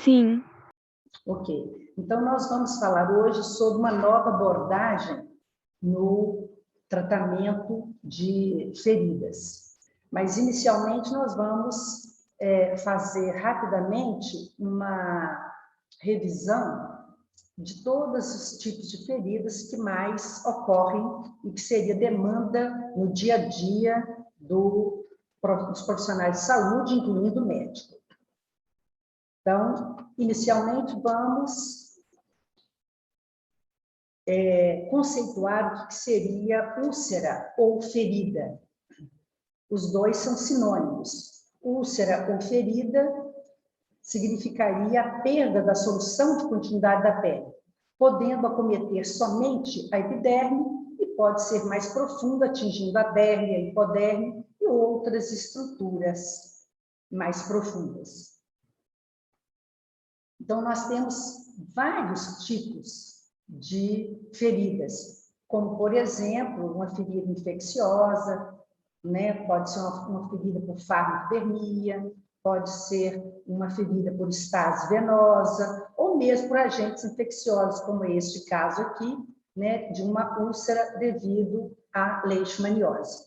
Sim. Ok. Então, nós vamos falar hoje sobre uma nova abordagem no tratamento de feridas. Mas, inicialmente, nós vamos fazer rapidamente uma revisão de todos os tipos de feridas que mais ocorrem e que seria demanda no dia a dia dos profissionais de saúde, incluindo o médico. Então, inicialmente, vamos conceituar o que seria úlcera ou ferida. Os dois são sinônimos. Úlcera ou ferida significaria a perda da solução de continuidade da pele, podendo acometer somente a epiderme e pode ser mais profunda, atingindo a derme, a hipoderme e outras estruturas mais profundas. Então, nós temos vários tipos de feridas, como, por exemplo, uma ferida infecciosa, né? Pode ser uma ferida por farmacodermia, pode ser uma ferida por estase venosa, ou mesmo por agentes infecciosos, como este caso aqui, né? De uma úlcera devido à leishmaniose.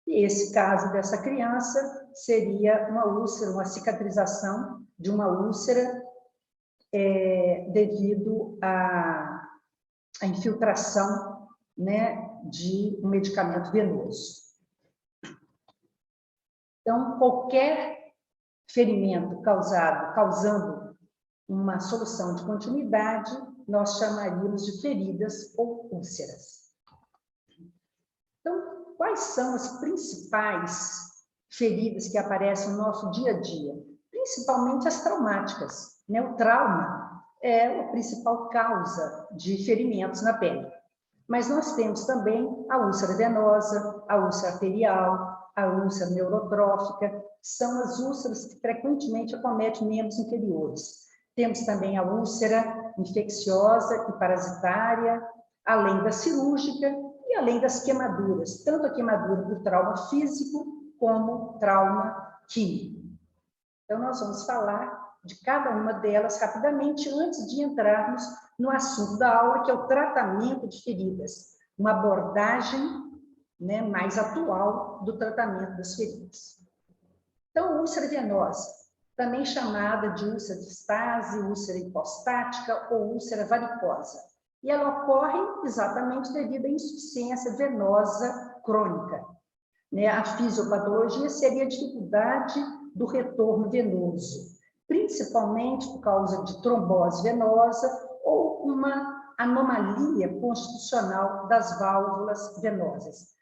E esse caso dessa criança seria uma úlcera, uma cicatrização de uma úlcera devido à infiltração, né, de um medicamento venoso. Então, qualquer ferimento causando uma solução de continuidade, nós chamaríamos de feridas ou úlceras. Então, quais são as principais feridas que aparecem no nosso dia a dia? Principalmente as traumáticas, né? O trauma é a principal causa de ferimentos na pele. Mas nós temos também a úlcera venosa, a úlcera arterial, a úlcera neurotrófica, são as úlceras que frequentemente acometem membros inferiores. Temos também a úlcera infecciosa e parasitária, além da cirúrgica e além das queimaduras, tanto a queimadura por trauma físico como trauma químico. Então, nós vamos falar de cada uma delas rapidamente antes de entrarmos no assunto da aula, que é o tratamento de feridas, uma abordagem, né, mais atual do tratamento das feridas. Então, úlcera venosa, também chamada de úlcera de estase, úlcera hipostática ou úlcera varicosa. E ela ocorre exatamente devido à insuficiência venosa crônica. A fisiopatologia seria a dificuldade do retorno venoso, principalmente por causa de trombose venosa ou uma anomalia constitucional das válvulas venosas.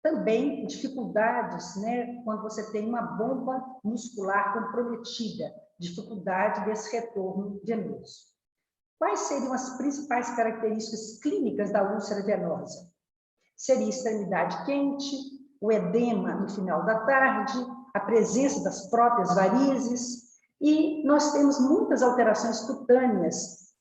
Também dificuldades, né, quando você tem uma bomba muscular comprometida, dificuldade desse retorno venoso. Quais seriam as principais características clínicas da úlcera venosa? Seria extremidade quente, o edema no final da tarde, a presença das próprias varizes, e nós temos muitas alterações cutâneas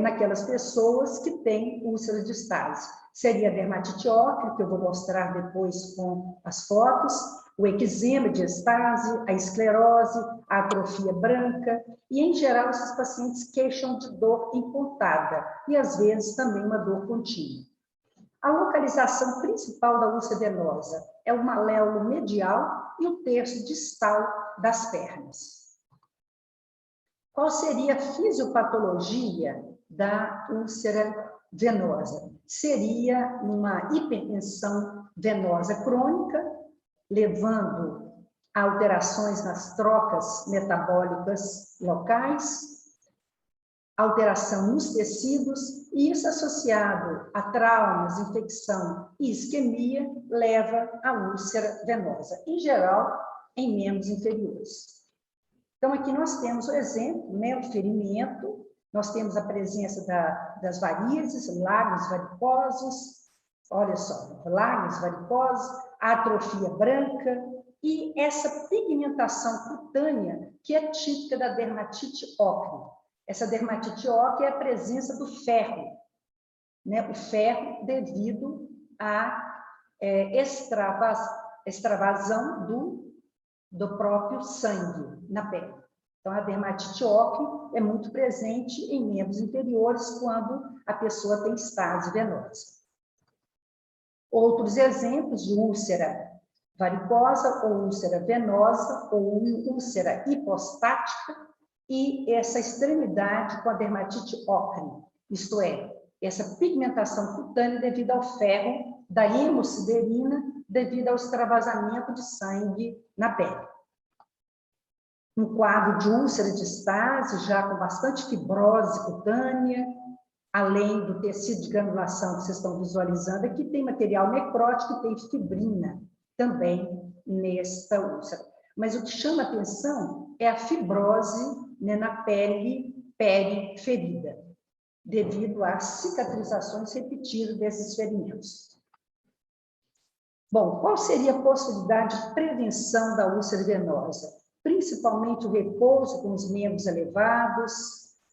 naquelas pessoas que têm úlcera de estase. Seria a dermatite ocre, que eu vou mostrar depois com as fotos, o eczema de estase, a esclerose, a atrofia branca, e, em geral, esses pacientes queixam de dor impontada, e, às vezes, também uma dor contínua. A localização principal da úlcera venosa é o maléolo medial e o terço distal das pernas. Qual seria a fisiopatologia da úlcera venosa? Seria uma hipertensão venosa crônica, levando a alterações nas trocas metabólicas locais, alteração nos tecidos, e isso associado a traumas, infecção e isquemia, leva à úlcera venosa, em geral, em membros inferiores. Então, aqui nós temos o exemplo, né, o ferimento, nós temos a presença das varizes, lagos varicosos, olha só, lagos varicosos, a atrofia branca e essa pigmentação cutânea que é típica da dermatite ocre. Essa dermatite ocre é a presença do ferro, né? O ferro devido à extravasão do próprio sangue na pele. Então, a dermatite ocre é muito presente em membros inferiores quando a pessoa tem estase venosa. Outros exemplos de úlcera varicosa ou úlcera venosa ou úlcera hipostática e essa extremidade com a dermatite ocre, isto é, essa pigmentação cutânea devido ao ferro da hemosiderina devido ao extravasamento de sangue na pele. Um quadro de úlcera de estase, já com bastante fibrose cutânea, além do tecido de granulação que vocês estão visualizando aqui, tem material necrótico e tem fibrina também nesta úlcera. Mas o que chama atenção é a fibrose, né, na pele periferida, devido às cicatrizações repetidas desses ferimentos. Bom, qual seria a possibilidade de prevenção da úlcera venosa? Principalmente o repouso com os membros elevados,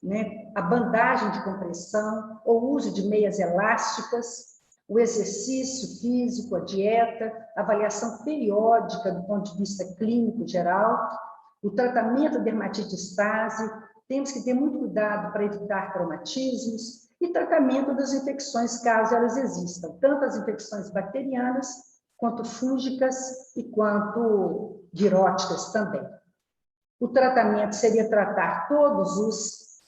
né, a bandagem de compressão, o uso de meias elásticas, o exercício físico, a dieta, a avaliação periódica do ponto de vista clínico geral, o tratamento da dermatite estase, temos que ter muito cuidado para evitar traumatismos e tratamento das infecções, caso elas existam, tanto as infecções bacterianas, quanto fúngicas e quanto viróticas também. O tratamento seria tratar todos os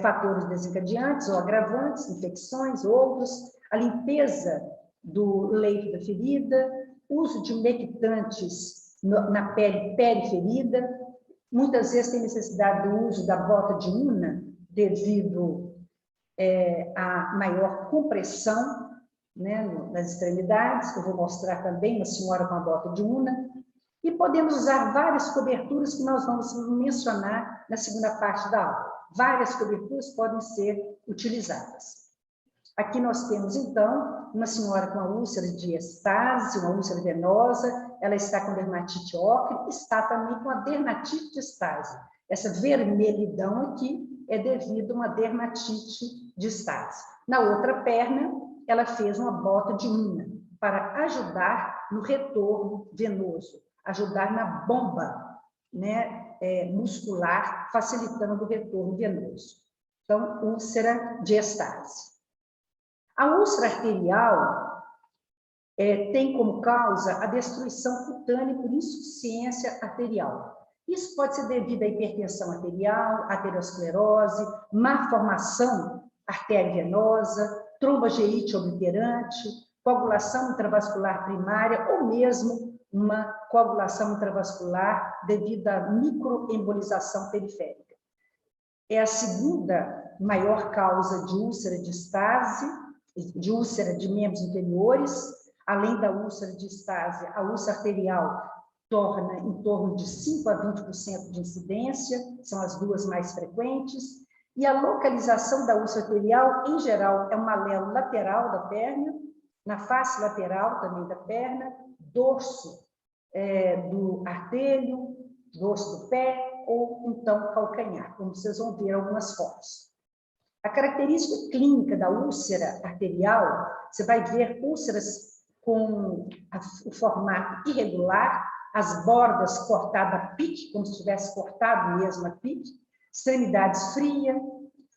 fatores desencadeantes ou agravantes, infecções, outros, a limpeza do leito da ferida, uso de umectantes na pele periferida, muitas vezes tem necessidade do uso da bota de Unna devido à maior compressão, né, nas extremidades, que eu vou mostrar também uma senhora com a bota de Unna, e podemos usar várias coberturas que nós vamos mencionar na segunda parte da aula. Várias coberturas podem ser utilizadas. Aqui nós temos, então, uma senhora com a úlcera de estase, uma úlcera venosa, ela está com dermatite ocre, está também com a dermatite de estase. Essa vermelhidão aqui é devido a uma dermatite de estase. Na outra perna, ela fez uma bota de Unna para ajudar no retorno venoso, ajudar na bomba, né, muscular, facilitando o retorno venoso. Então, úlcera de estase. A úlcera arterial tem como causa a destruição cutânea por insuficiência arterial. Isso pode ser devido à hipertensão arterial, aterosclerose, má formação arteriovenosa, trombogeite obliterante, coagulação intravascular primária ou mesmo uma coagulação intravascular devido à microembolização periférica. É a segunda maior causa de úlcera de estase, de úlcera de membros inferiores, além da úlcera de estase, a úlcera arterial torna em torno de 5 a 20% de incidência, são as duas mais frequentes, e a localização da úlcera arterial, em geral, é um alelo lateral da perna, na face lateral também da perna, dorso do artelho, dorso do pé, ou então calcanhar, como vocês vão ver algumas fotos. A característica clínica da úlcera arterial, você vai ver úlceras com o formato irregular, as bordas cortadas a pique, como se tivesse cortado mesmo a pique, extremidades fria,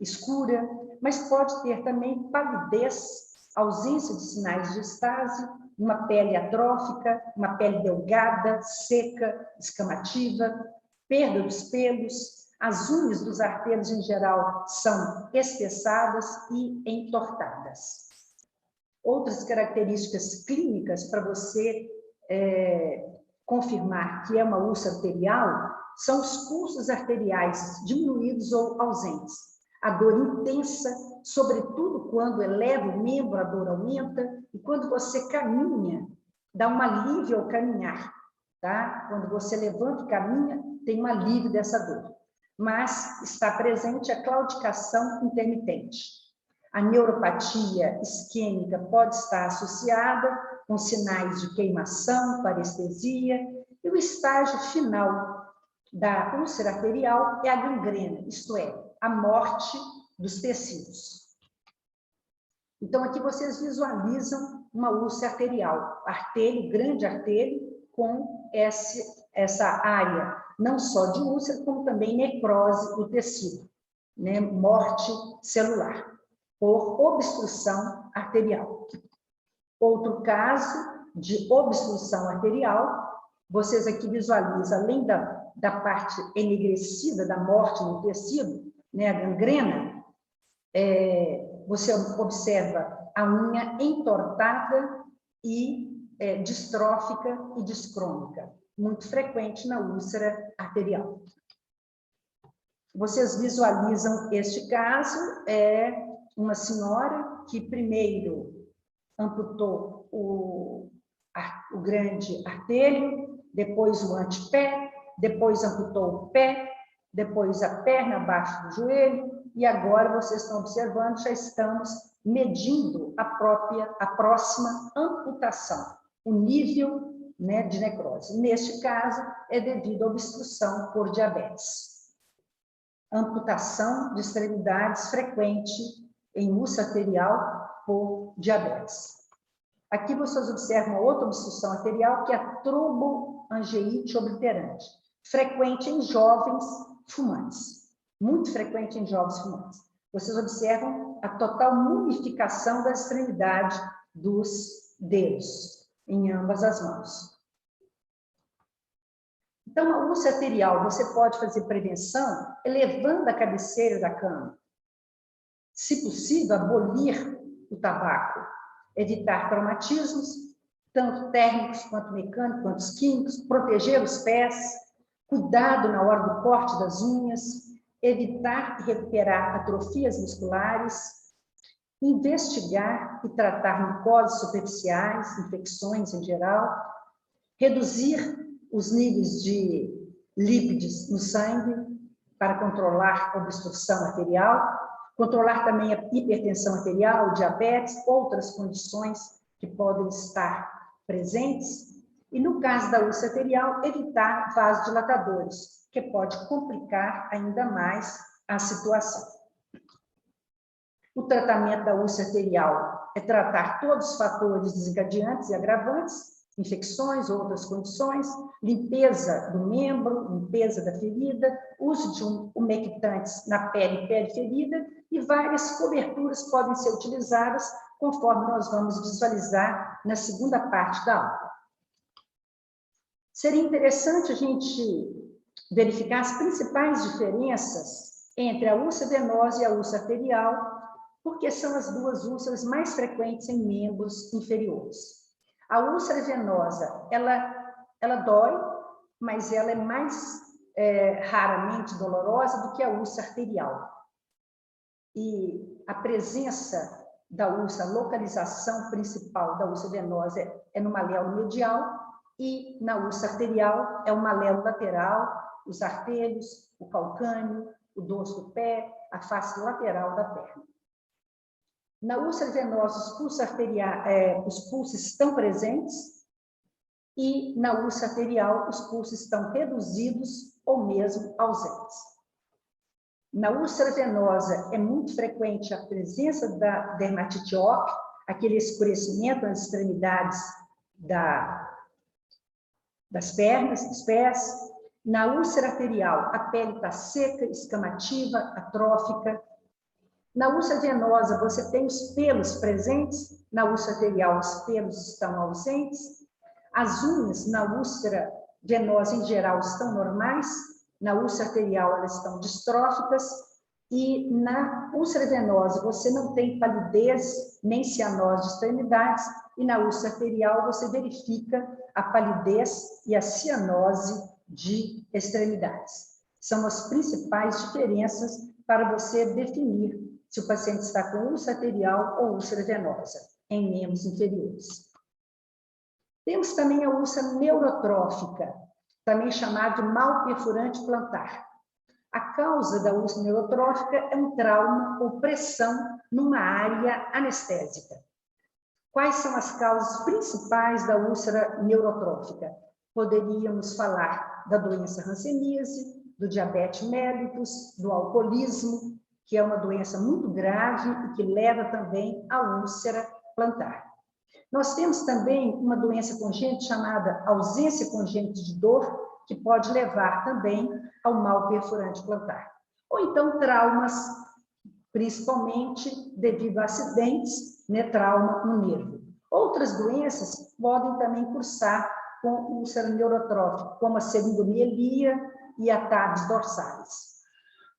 escura, mas pode ter também palidez, ausência de sinais de estase, uma pele atrófica, uma pele delgada, seca, escamativa, perda dos pelos, as unhas dos artelhos em geral são espessadas e entortadas. Outras características clínicas para você confirmar que é uma úlcera arterial são os pulsos arteriais diminuídos ou ausentes. A dor intensa, sobretudo quando eleva o membro, a dor aumenta, e quando você caminha, dá um alívio ao caminhar, tá? Quando você levanta e caminha, tem um alívio dessa dor. Mas está presente a claudicação intermitente. A neuropatia isquêmica pode estar associada com sinais de queimação, parestesia, e o estágio final da úlcera arterial é a gangrena, isto é, a morte dos tecidos. Então, aqui vocês visualizam uma úlcera arterial, artelho, grande artelho, com essa área não só de úlcera, como também necrose do tecido, né? Morte celular, por obstrução arterial. Outro caso de obstrução arterial, vocês aqui visualizam, além da parte enegrecida da morte no tecido, né, a gangrena, você observa a unha entortada e distrófica e discrônica, muito frequente na úlcera arterial. Vocês visualizam este caso, uma senhora que primeiro amputou o grande artélio, depois o antepé, depois amputou o pé, depois a perna abaixo do joelho, e agora vocês estão observando, já estamos medindo a próxima amputação, o nível, né, de necrose. Neste caso, é devido à obstrução por diabetes. Amputação de extremidades frequente em úlcera arterial por diabetes. Aqui vocês observam uma outra obstrução arterial, que é a tromboangiite obliterante, frequente em jovens fumantes, muito frequente em jovens fumantes. Vocês observam a total mumificação da extremidade dos dedos, em ambas as mãos. Então, a úlcera arterial, você pode fazer prevenção elevando a cabeceira da cama. Se possível, abolir o tabaco, evitar traumatismos, tanto térmicos quanto mecânicos, quanto químicos, proteger os pés, cuidado na hora do corte das unhas, evitar e recuperar atrofias musculares, investigar e tratar micoses superficiais, infecções em geral, reduzir os níveis de lípidos no sangue para controlar a obstrução arterial, controlar também a hipertensão arterial, diabetes, outras condições que podem estar presentes. E no caso da úlcera arterial, evitar vasodilatadores, que pode complicar ainda mais a situação. O tratamento da úlcera arterial é tratar todos os fatores desencadeantes e agravantes, infecções, outras condições, limpeza do membro, limpeza da ferida, uso de umectantes na pele e periferida, e várias coberturas podem ser utilizadas, conforme nós vamos visualizar na segunda parte da aula. Seria interessante a gente verificar as principais diferenças entre a úlcera venosa e a úlcera arterial, porque são as duas úlceras mais frequentes em membros inferiores. A úlcera venosa, ela dói, mas ela é mais raramente dolorosa do que a úlcera arterial. E a presença da úlcera, a localização principal da úlcera venosa é no maléolo medial, e na úlcera arterial é o maléolo lateral, os artérios, o calcâneo, o dorso do pé, a face lateral da perna. Na úlcera venosa, os pulsos estão presentes, e na úlcera arterial, os pulsos estão reduzidos ou mesmo ausentes. Na úlcera venosa, é muito frequente a presença da dermatite óptica, aquele escurecimento nas extremidades das pernas, dos pés. Na úlcera arterial, a pele está seca, escamativa, atrófica. Na úlcera venosa, você tem os pelos presentes, na úlcera arterial, os pelos estão ausentes. As unhas, na úlcera venosa, em geral, estão normais, na úlcera arterial, elas estão distróficas, e na úlcera venosa, você não tem palidez nem cianose de extremidades, e na úlcera arterial, você verifica a palidez e a cianose de extremidades. São as principais diferenças para você definir se o paciente está com úlcera arterial ou úlcera venosa, em membros inferiores. Temos também a úlcera neurotrófica, também chamada de mal perfurante plantar. A causa da úlcera neurotrófica é um trauma ou pressão numa área anestésica. Quais são as causas principais da úlcera neurotrófica? Poderíamos falar da doença hanseníase, do diabetes mellitus, do alcoolismo, que é uma doença muito grave e que leva também à úlcera plantar. Nós temos também uma doença congênita chamada ausência congênita de dor, que pode levar também ao mal perfurante plantar. Ou então traumas, principalmente devido a acidentes, né, trauma no nervo. Outras doenças podem também cursar com úlcera neurotrófica, como a seringomiyelia e a tabes dorsais.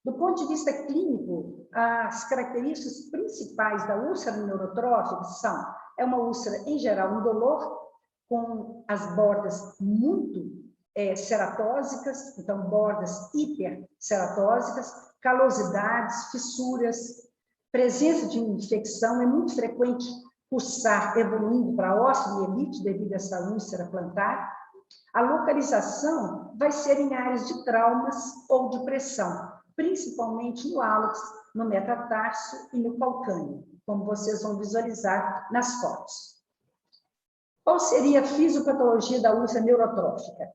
Do ponto de vista clínico, as características principais da úlcera neurotrófica são: é uma úlcera, em geral, indolor, com as bordas muito ceratósicas, então bordas hiperceratósicas, calosidades, fissuras, presença de infecção. É muito frequente cursar evoluindo para osteomielite devido a essa úlcera plantar. A localização vai ser em áreas de traumas ou de pressão, principalmente no hálux, no metatarso e no calcâneo, como vocês vão visualizar nas fotos. Qual seria a fisiopatologia da úlcera neurotrófica?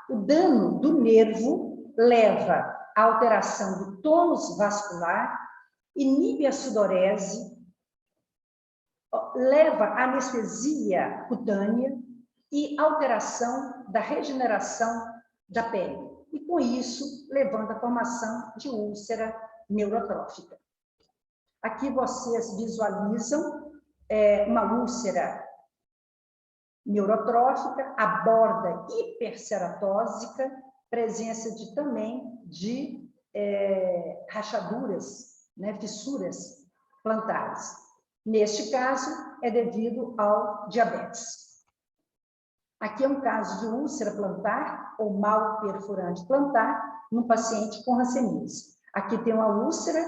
O dano do nervo leva à alteração do tônus vascular, inibe a sudorese, leva à anestesia cutânea e alteração da regeneração da pele. E, com isso, levando à formação de úlcera neurotrófica. Aqui vocês visualizam uma úlcera neurotrófica, a borda hiperceratósica, presença também de rachaduras, né, fissuras plantares. Neste caso, é devido ao diabetes. Aqui é um caso de úlcera plantar ou mal perfurante plantar num paciente com hanseníase. Aqui tem uma úlcera,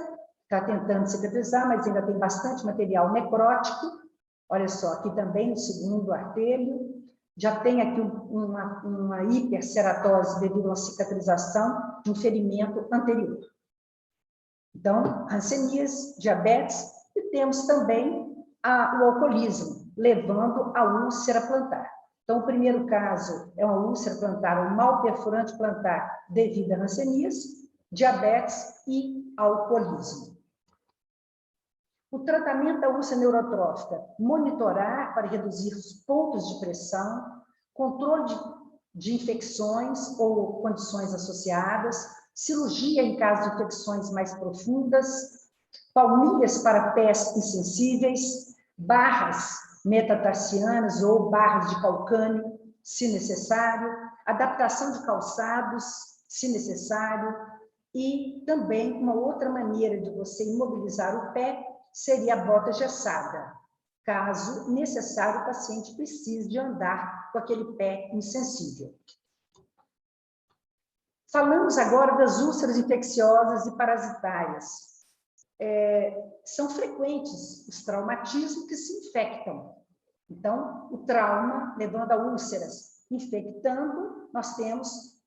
está tentando cicatrizar, mas ainda tem bastante material necrótico. Olha só, aqui também no segundo artélio, já tem aqui uma hiperceratose devido a uma cicatrização de um ferimento anterior. Então, hanseníase, diabetes, e temos também o alcoolismo, levando à úlcera plantar. Então, o primeiro caso é uma úlcera plantar, um mal perfurante plantar devido a hanseníase, diabetes e alcoolismo. O tratamento da úlcera neurotrófica: monitorar para reduzir os pontos de pressão, controle de infecções ou condições associadas, cirurgia em caso de infecções mais profundas, palmilhas para pés insensíveis, barras metatarsianas ou barras de calcânio, se necessário, adaptação de calçados, se necessário, e também uma outra maneira de você imobilizar o pé seria a bota engessada, caso necessário o paciente precise de andar com aquele pé insensível. Falamos agora das úlceras infecciosas e parasitárias. São frequentes os traumatismos que se infectam. Então, o trauma levando a úlceras. Infectando, nós temos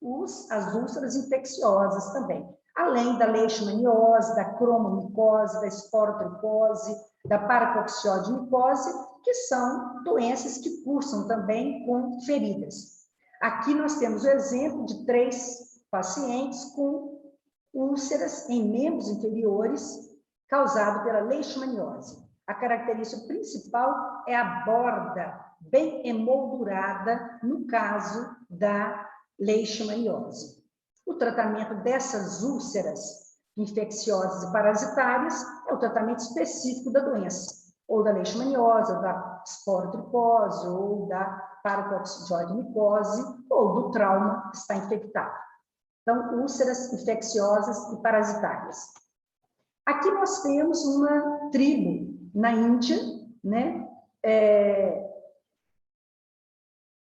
as úlceras infecciosas também. Além da leishmaniose, da cromomicose, da esporotricose, da paracoxiode micose, que são doenças que cursam também com feridas. Aqui nós temos o exemplo de 3 pacientes com úlceras em membros inferiores causado pela leishmaniose. A característica principal é a borda bem emoldurada no caso da leishmaniose. O tratamento dessas úlceras infecciosas e parasitárias é o tratamento específico da doença, ou da leishmaniose, ou da esporotricose, ou da paracoxiode micose, ou do trauma que está infectado. Então, úlceras infecciosas e parasitárias. Aqui nós temos uma tribo na Índia, né?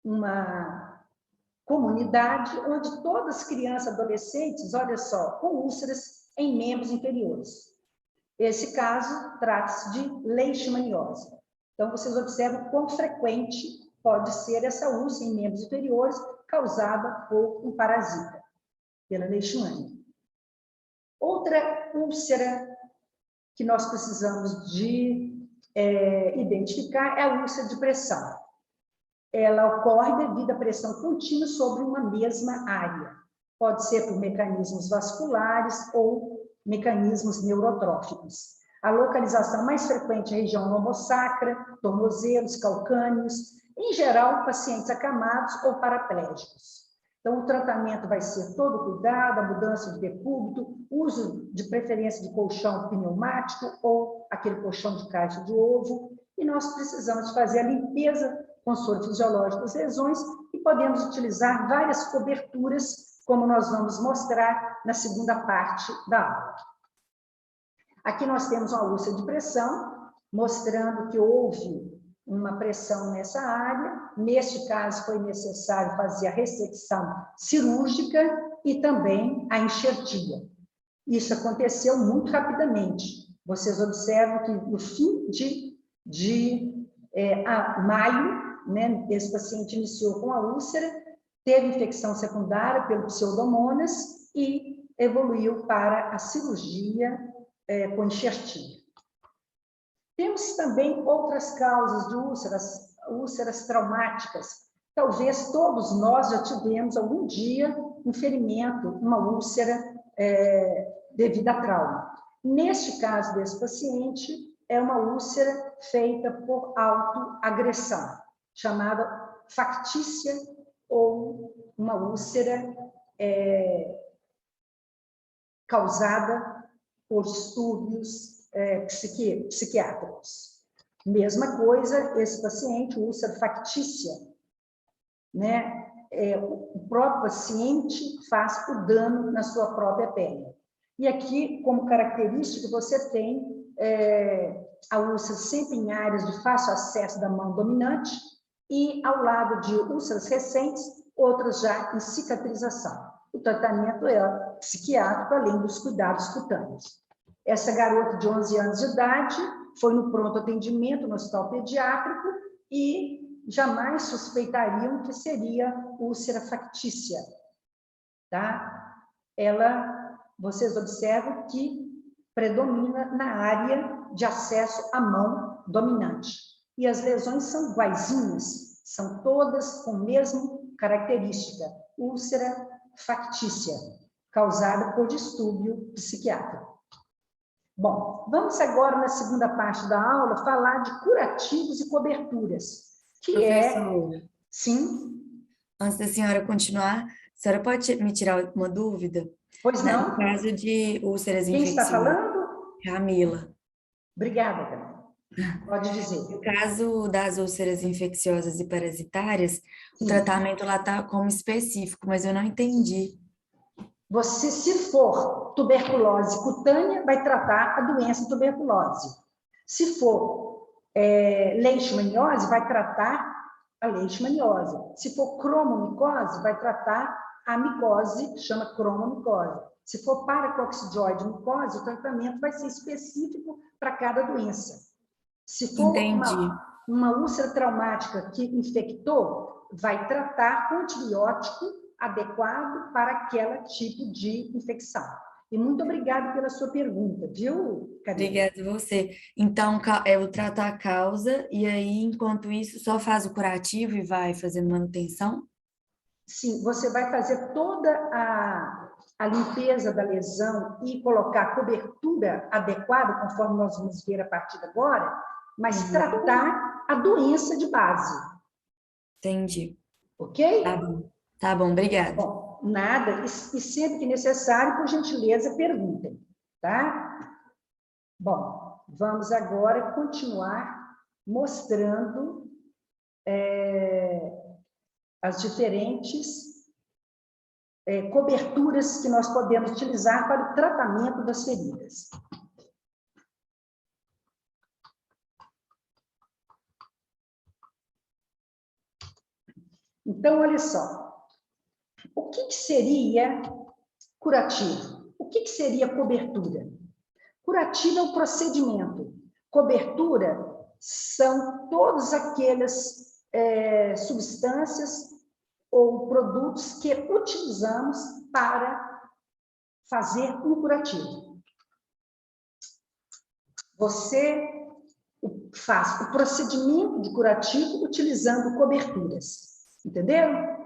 Uma comunidade onde todas as crianças e adolescentes, olha só, com úlceras em membros inferiores. Esse caso trata-se de leishmaniose. Então, vocês observam quão frequente pode ser essa úlcera em membros inferiores causada por um parasita, pela leishmania. Outra úlcera que nós precisamos de identificar é a úlcera de pressão. Ela ocorre devido à pressão contínua sobre uma mesma área. Pode ser por mecanismos vasculares ou mecanismos neurotróficos. A localização mais frequente é a região lombosacra, tornozelos, calcâneos, em geral, pacientes acamados ou paraplégicos. Então, o tratamento vai ser todo cuidado, a mudança de decúbito, uso de preferência de colchão pneumático ou aquele colchão de caixa de ovo, e nós precisamos fazer a limpeza com soro fisiológico das lesões e podemos utilizar várias coberturas, como nós vamos mostrar na segunda parte da aula. Aqui nós temos uma úlcera de pressão, mostrando que houve uma pressão nessa área. Neste caso, foi necessário fazer a ressecção cirúrgica e também a enxertia. Isso aconteceu muito rapidamente. Vocês observam que no fim de maio, né, esse paciente iniciou com a úlcera, teve infecção secundária pelo Pseudomonas e evoluiu para a cirurgia com enxertia. Temos também outras causas de úlceras traumáticas. Talvez todos nós já tivemos algum dia um ferimento, uma úlcera devido a trauma. Neste caso desse paciente, é uma úlcera feita por autoagressão, chamada factícia ou uma úlcera causada por distúrbios psiquiátricos. Mesma coisa, esse paciente, úlcera factícia, né? O próprio paciente faz o dano na sua própria pele. E aqui, como característica, você tem a úlcera sempre em áreas de fácil acesso da mão dominante e, ao lado de úlceras recentes, outras já em cicatrização. O tratamento é psiquiátrico, além dos cuidados cutâneos. Essa garota de 11 anos de idade foi no pronto atendimento no hospital pediátrico e jamais suspeitariam que seria úlcera factícia, tá? Vocês observam que predomina na área de acesso à mão dominante. E as lesões são iguaizinhas, são todas com a mesma característica, úlcera factícia, causada por distúrbio psiquiátrico. Bom, vamos agora, na segunda parte da aula, falar de curativos e coberturas, que Professora, Sim? antes da senhora continuar, a senhora pode me tirar uma dúvida? Pois não? No caso de úlceras Quem está infecciosas, falando? Camila. Obrigada, Camila. Pode dizer. No caso das úlceras infecciosas e parasitárias, o tratamento lá está como específico, mas eu não entendi. Você, se for tuberculose cutânea, vai tratar a doença tuberculose. Se for leishmaniose, vai tratar a leishmaniose. Se for cromomicose, vai tratar a micose, que chama cromomicose. Se for paracoccidioide micose, o tratamento vai ser específico para cada doença. Se for uma úlcera traumática que infectou, vai tratar com antibiótico adequado para aquele tipo de infecção. E muito obrigada pela sua pergunta, viu, Karina? Obrigada a você. Então, eu trato a causa e aí, enquanto isso, só faz o curativo e vai fazendo manutenção? Sim, você vai fazer toda a limpeza da lesão e colocar a cobertura adequada, conforme nós vamos ver a partir de agora, mas tratar a doença de base. Entendi. Ok? Tá bom, obrigada. Bom, nada, e sempre que necessário, por gentileza, perguntem, tá? Bom, vamos agora continuar mostrando as diferentes coberturas que nós podemos utilizar para o tratamento das feridas. Então, olha só, o que seria curativo? O que seria cobertura? Curativo é o procedimento. Cobertura são todas aquelas substâncias ou produtos que utilizamos para fazer um curativo. Você faz o procedimento de curativo utilizando coberturas. Entenderam?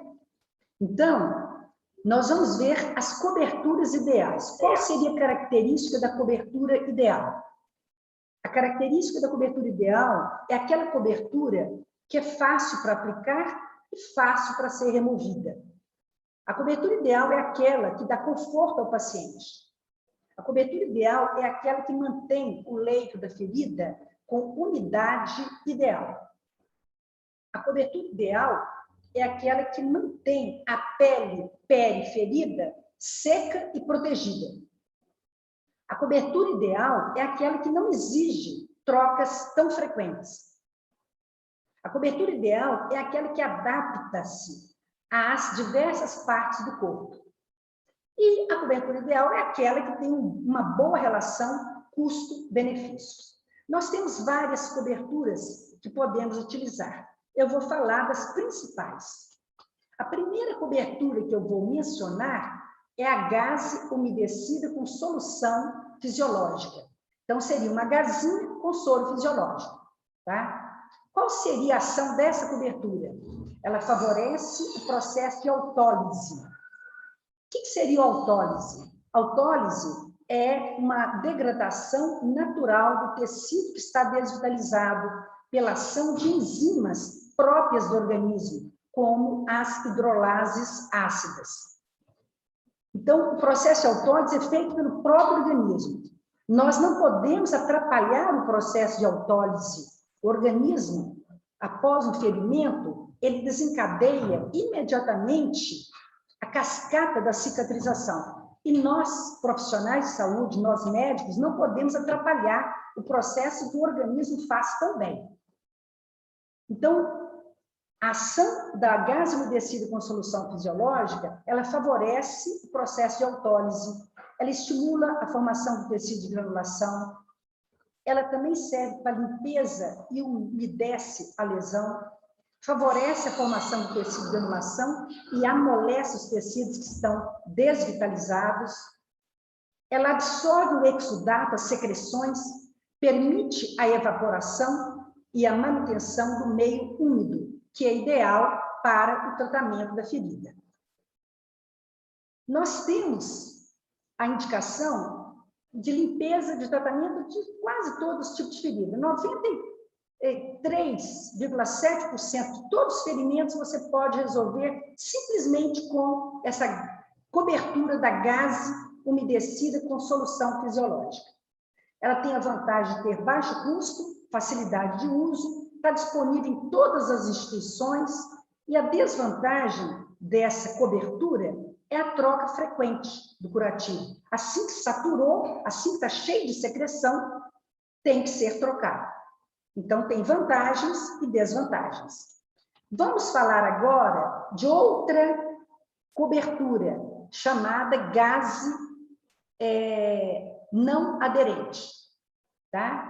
Então, nós vamos ver as coberturas ideais. Qual seria a característica da cobertura ideal? A característica da cobertura ideal é aquela cobertura que é fácil para aplicar e fácil para ser removida. A cobertura ideal é aquela que dá conforto ao paciente. A cobertura ideal é aquela que mantém o leito da ferida com umidade ideal. A cobertura ideal é aquela que mantém a pele periferida seca e protegida. A cobertura ideal é aquela que não exige trocas tão frequentes. A cobertura ideal é aquela que adapta-se às diversas partes do corpo. E a cobertura ideal é aquela que tem uma boa relação custo-benefício. Nós temos várias coberturas que podemos utilizar. Eu vou falar das principais. A primeira cobertura que eu vou mencionar é a gaze umedecida com solução fisiológica. Então, seria uma gazinha com soro fisiológico, tá? Qual seria a ação dessa cobertura? Ela favorece o processo de autólise. O que seria a autólise? A autólise é uma degradação natural do tecido que está desvitalizado pela ação de enzimas próprias do organismo, como as hidrolases ácidas. Então, o processo de autólise é feito pelo próprio organismo. Nós não podemos atrapalhar o processo de autólise. O organismo, após um ferimento, ele desencadeia imediatamente a cascata da cicatrização. E nós, profissionais de saúde, nós médicos, não podemos atrapalhar o processo que o organismo faz também. Então, a ação da gaze umedecida com solução fisiológica, ela favorece o processo de autólise, ela estimula a formação do tecido de granulação, ela também serve para limpeza e umedece a lesão, favorece a formação do tecido de granulação e amolece os tecidos que estão desvitalizados, ela absorve o exudato, as secreções, permite a evaporação e a manutenção do meio úmido, que é ideal para o tratamento da ferida. Nós temos a indicação de limpeza, de tratamento de quase todos os tipos de ferida. 93,7% de todos os ferimentos você pode resolver simplesmente com essa cobertura da gaze umedecida com solução fisiológica. Ela tem a vantagem de ter baixo custo, facilidade de uso, está disponível em todas as instituições, e a desvantagem dessa cobertura é a troca frequente do curativo. Assim que saturou, assim que está cheio de secreção, tem que ser trocado. Então, tem vantagens e desvantagens. Vamos falar agora de outra cobertura, chamada gaze não aderente, tá?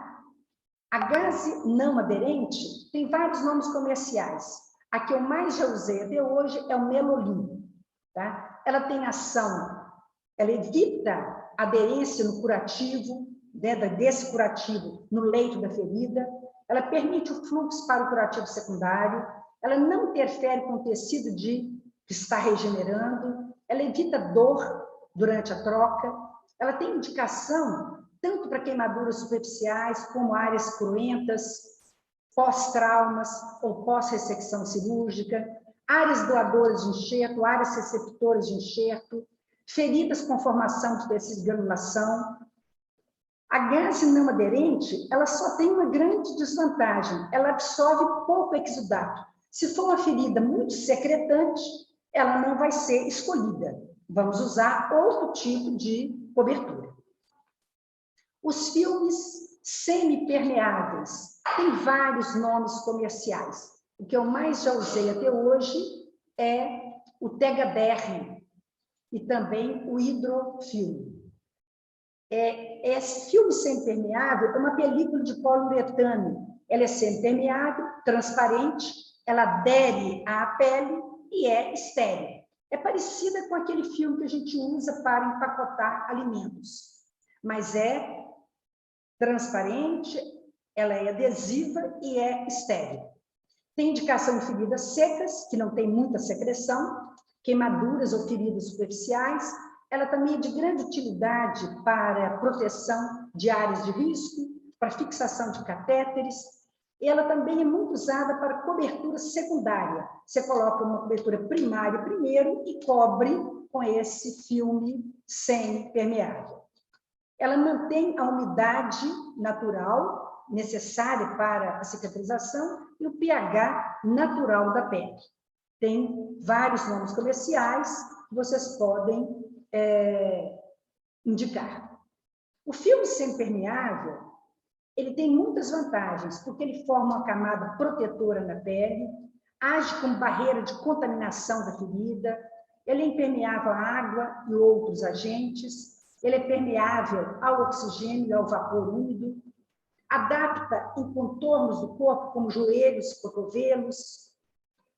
A gaze não aderente tem vários nomes comerciais. A que eu mais já usei até hoje é o Melolim, tá? Ela tem ação, ela evita aderência no curativo, né, desse curativo no leito da ferida, ela permite o fluxo para o curativo secundário, ela não interfere com o tecido que está regenerando, ela evita dor durante a troca, ela tem indicação tanto para queimaduras superficiais, como áreas cruentas, pós-traumas ou pós-ressecção cirúrgica, áreas doadoras de enxerto, áreas receptoras de enxerto, feridas com formação de tecido de granulação. A gaze não aderente, ela só tem uma grande desvantagem, ela absorve pouco exudato. Se for uma ferida muito secretante, ela não vai ser escolhida. Vamos usar outro tipo de cobertura. Os filmes semipermeáveis têm vários nomes comerciais. O que eu mais já usei até hoje é o Tegaderm e também o hidrofilme. Esse filme semipermeável é uma película de poliuretano. Ela é semipermeável, transparente, ela adere à pele e é estéril. É parecida com aquele filme que a gente usa para empacotar alimentos, mas é transparente, ela é adesiva e é estéril. Tem indicação em feridas secas, que não tem muita secreção, queimaduras ou feridas superficiais. Ela também é de grande utilidade para proteção de áreas de risco, para fixação de catéteres. ela também é muito usada para cobertura secundária. Você coloca uma cobertura primária primeiro e cobre com esse filme semi-permeável. Ela mantém a umidade natural necessária para a cicatrização e o pH natural da pele. Tem vários nomes comerciais que vocês podem indicar. O filme semi-permeável, ele tem muitas vantagens, porque ele forma uma camada protetora na pele, age como barreira de contaminação da ferida, ele é impermeável à água e outros agentes, ele é permeável ao oxigênio e ao vapor úmido, adapta em contornos do corpo, como joelhos, cotovelos,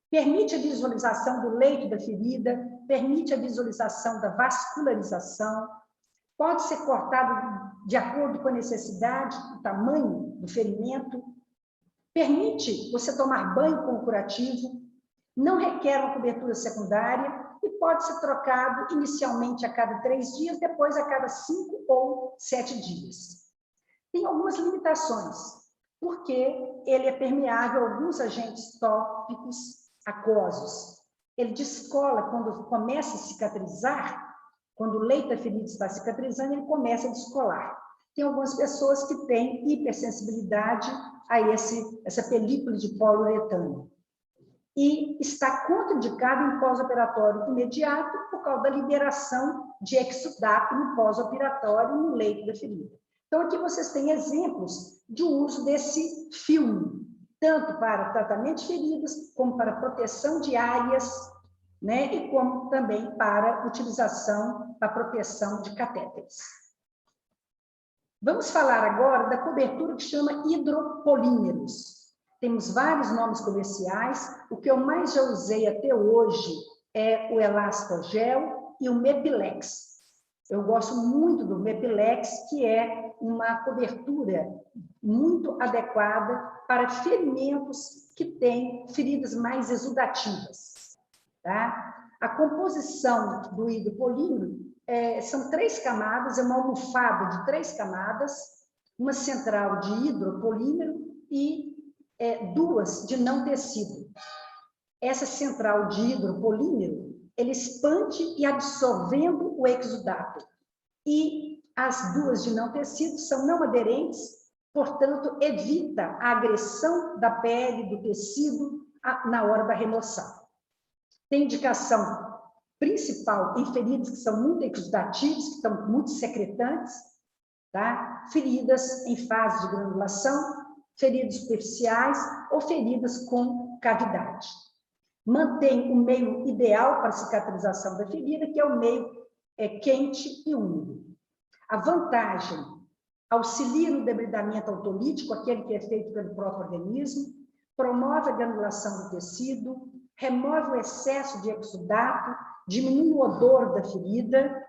permite a visualização do leito da ferida, permite a visualização da vascularização, pode ser cortado de acordo com a necessidade, o tamanho do ferimento, permite você tomar banho com o curativo, não requer uma cobertura secundária e pode ser trocado inicialmente a cada 3 dias, depois a cada 5 ou 7 dias. Tem algumas limitações, porque ele é permeável a alguns agentes tópicos aquosos. Ele descola quando começa a cicatrizar. Quando o leito da ferida está cicatrizando, ele começa a descolar. Tem algumas pessoas que têm hipersensibilidade a essa película de poliuretano. E está contraindicado em pós-operatório imediato por causa da liberação de exudato no pós-operatório no leito da ferida. Então, aqui vocês têm exemplos de uso desse filme, tanto para tratamento de feridas, como para proteção de áreas, né? E como também para utilização para proteção de catéteres. Vamos falar agora da cobertura que chama hidropolímeros. Temos vários nomes comerciais, o que eu mais já usei até hoje é o Elastogel e o Mepilex. Eu gosto muito do Mepilex, que é uma cobertura muito adequada para ferimentos que têm feridas mais exudativas. Tá? A composição do hidropolímero são 3 camadas, é uma almofada de 3 camadas, uma central de hidropolímero e 2 de não tecido. Essa central de hidropolímero, ele expande e absorvendo o exudato. E as 2 de não tecido são não aderentes, portanto, evita a agressão da pele, do tecido, na hora da remoção. Tem indicação principal em feridas que são muito exudativas, que estão muito secretantes, tá? Feridas em fase de granulação, feridas superficiais ou feridas com cavidade. Mantém o meio ideal para a cicatrização da ferida, que é o meio quente e úmido. A vantagem, auxilia no debridamento autolítico, aquele que é feito pelo próprio organismo, promove a granulação do tecido, remove o excesso de exudato, diminui o odor da ferida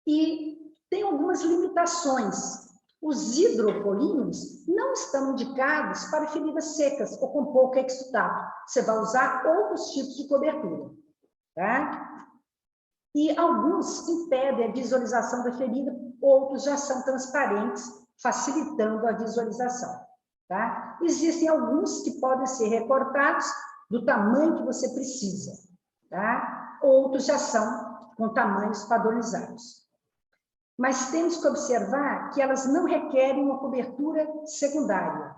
e tem algumas limitações. Os hidropolímeros não estão indicados para feridas secas ou com pouco exudato. Você vai usar outros tipos de cobertura, tá? E alguns impedem a visualização da ferida, outros já são transparentes, facilitando a visualização, tá? Existem alguns que podem ser recortados do tamanho que você precisa, tá? Outros já são com tamanhos padronizados. Mas temos que observar que elas não requerem uma cobertura secundária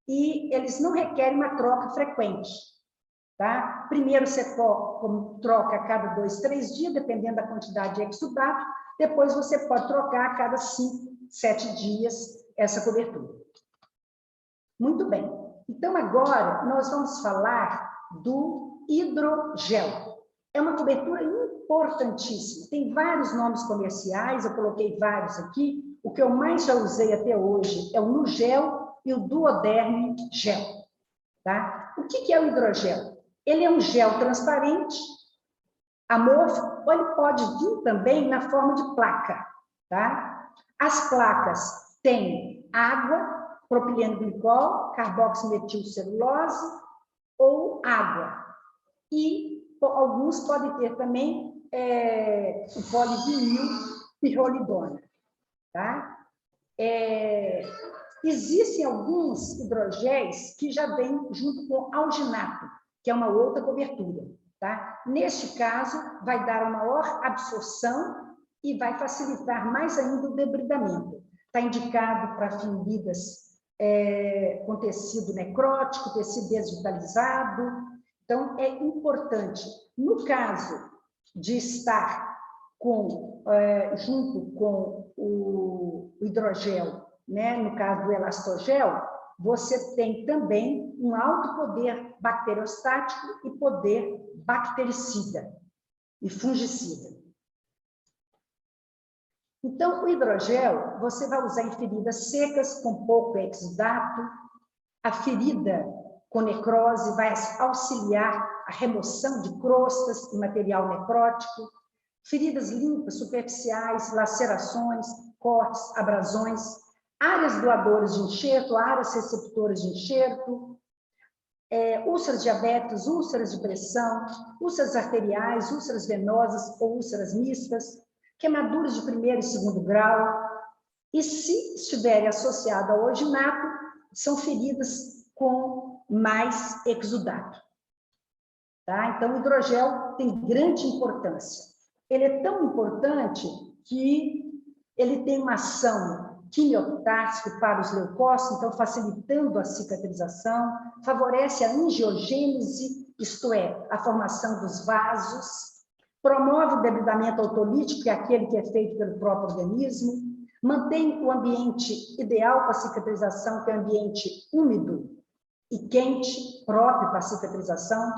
e eles não requerem uma troca frequente, tá? Primeiro você troca a cada 2, 3 dias, dependendo da quantidade de exudato, depois você pode trocar a cada 5, 7 dias essa cobertura. Muito bem. Então, agora, nós vamos falar do hidrogel. É uma cobertura importantíssima. Tem vários nomes comerciais, eu coloquei vários aqui. O que eu mais já usei até hoje é o Nugel e o Duoderm Gel. Tá? O que é o hidrogel? Ele é um gel transparente, amorfo, ou ele pode vir também na forma de placa. Tá? As placas têm água, propileno glicol, carboximetilcelulose ou água. E alguns podem ter também o polivinil pirrolidona. Tá? Existem alguns hidrogéis que já vêm junto com alginato, que é uma outra cobertura. Tá? Neste caso, vai dar uma maior absorção e vai facilitar mais ainda o debridamento. Está indicado para feridas com tecido necrótico, tecido desvitalizado. Então, é importante, no caso de estar junto com o hidrogel, né, no caso do elastogel, você tem também um alto poder bacteriostático e poder bactericida e fungicida. Então, o hidrogel, você vai usar em feridas secas, com pouco exudato. A ferida com necrose vai auxiliar a remoção de crostas e material necrótico. Feridas limpas, superficiais, lacerações, cortes, abrasões. Áreas doadoras de enxerto, áreas receptoras de enxerto. Úlceras diabéticas, úlceras de pressão, úlceras arteriais, úlceras venosas ou úlceras mistas. Queimaduras de primeiro e segundo grau, e se estiverem associadas ao alginato, são feridas com mais exudato. Tá? Então, o hidrogel tem grande importância. Ele é tão importante que ele tem uma ação quimiotáxica para os leucócitos, então facilitando a cicatrização, favorece a angiogênese, isto é, a formação dos vasos, promove o debridamento autolítico, que é aquele que é feito pelo próprio organismo, mantém o ambiente ideal para a cicatrização, que é um ambiente úmido e quente, próprio para a cicatrização.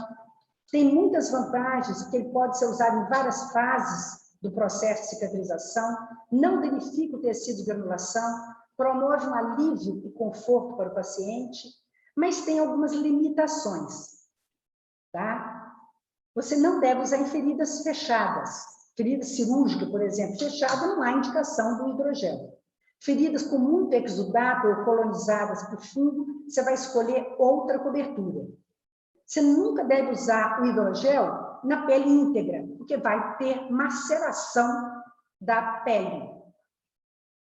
Tem muitas vantagens, porque ele pode ser usado em várias fases do processo de cicatrização, não danifica o tecido de granulação, promove um alívio e conforto para o paciente, mas tem algumas limitações, tá? Você não deve usar em feridas fechadas. Ferida cirúrgica, por exemplo, fechada, não há indicação do hidrogel. Feridas com muito exudato ou colonizadas por fungo, você vai escolher outra cobertura. Você nunca deve usar o hidrogel na pele íntegra, porque vai ter maceração da pele.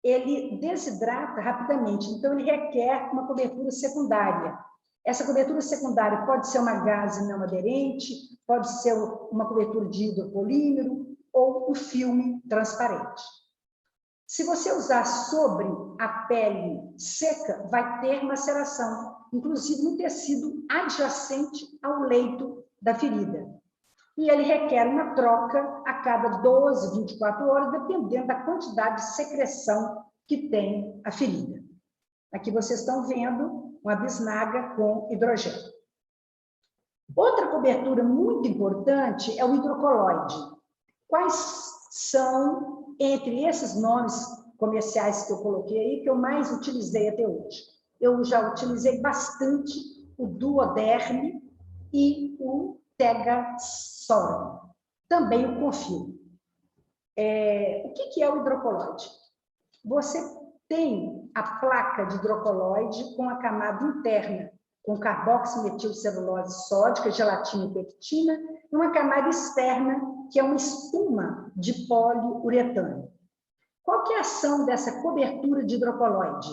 Ele desidrata rapidamente, então ele requer uma cobertura secundária. Essa cobertura secundária pode ser uma gaze não aderente, pode ser uma cobertura de hidropolímero ou um filme transparente. Se você usar sobre a pele seca, vai ter maceração, inclusive no tecido adjacente ao leito da ferida. E ele requer uma troca a cada 12, 24 horas, dependendo da quantidade de secreção que tem a ferida. Aqui vocês estão vendo uma bisnaga com hidrogel. Outra cobertura muito importante é o hidrocoloide. Quais são, entre esses nomes comerciais que eu coloquei aí, que eu mais utilizei até hoje? Eu já utilizei bastante o Duoderm e o Tegasorb. Também o Confio. O que é o hidrocoloide? Você tem a placa de hidrocoloide com a camada interna, com carboximetilcelulose sódica, gelatina e pectina, e uma camada externa, que é uma espuma de poliuretano. Qual que é a ação dessa cobertura de hidrocoloide?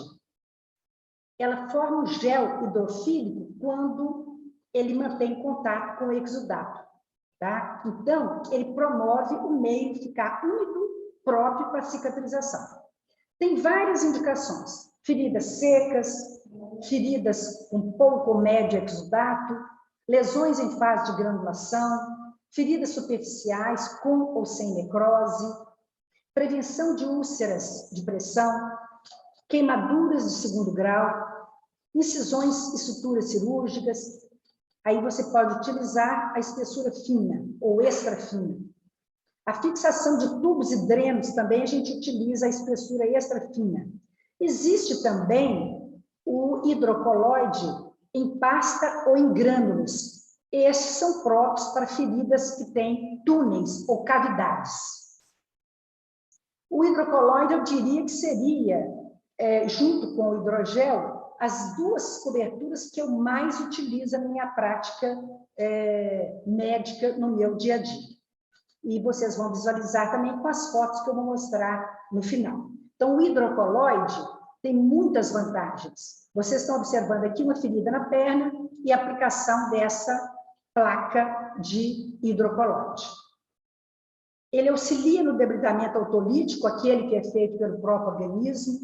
Ela forma um gel hidrofílico quando ele mantém contato com o exudato. Tá? Então, ele promove o meio ficar úmido, próprio para a cicatrização. Tem várias indicações: feridas secas, feridas com pouco ou médio exudato, lesões em fase de granulação, feridas superficiais com ou sem necrose, prevenção de úlceras de pressão, queimaduras de segundo grau, incisões e suturas cirúrgicas. Aí você pode utilizar a espessura fina ou extra fina. A fixação de tubos e drenos também a gente utiliza a espessura extra fina. Existe também o hidrocoloide em pasta ou em grânulos. Estes são próprios para feridas que têm túneis ou cavidades. O hidrocoloide, eu diria que seria, junto com o hidrogel, as duas coberturas que eu mais utilizo na minha prática médica no meu dia a dia. E vocês vão visualizar também com as fotos que eu vou mostrar no final. Então, o hidrocoloide tem muitas vantagens. Vocês estão observando aqui uma ferida na perna e a aplicação dessa placa de hidrocolóide. Ele auxilia no debilitamento autolítico, aquele que é feito pelo próprio organismo.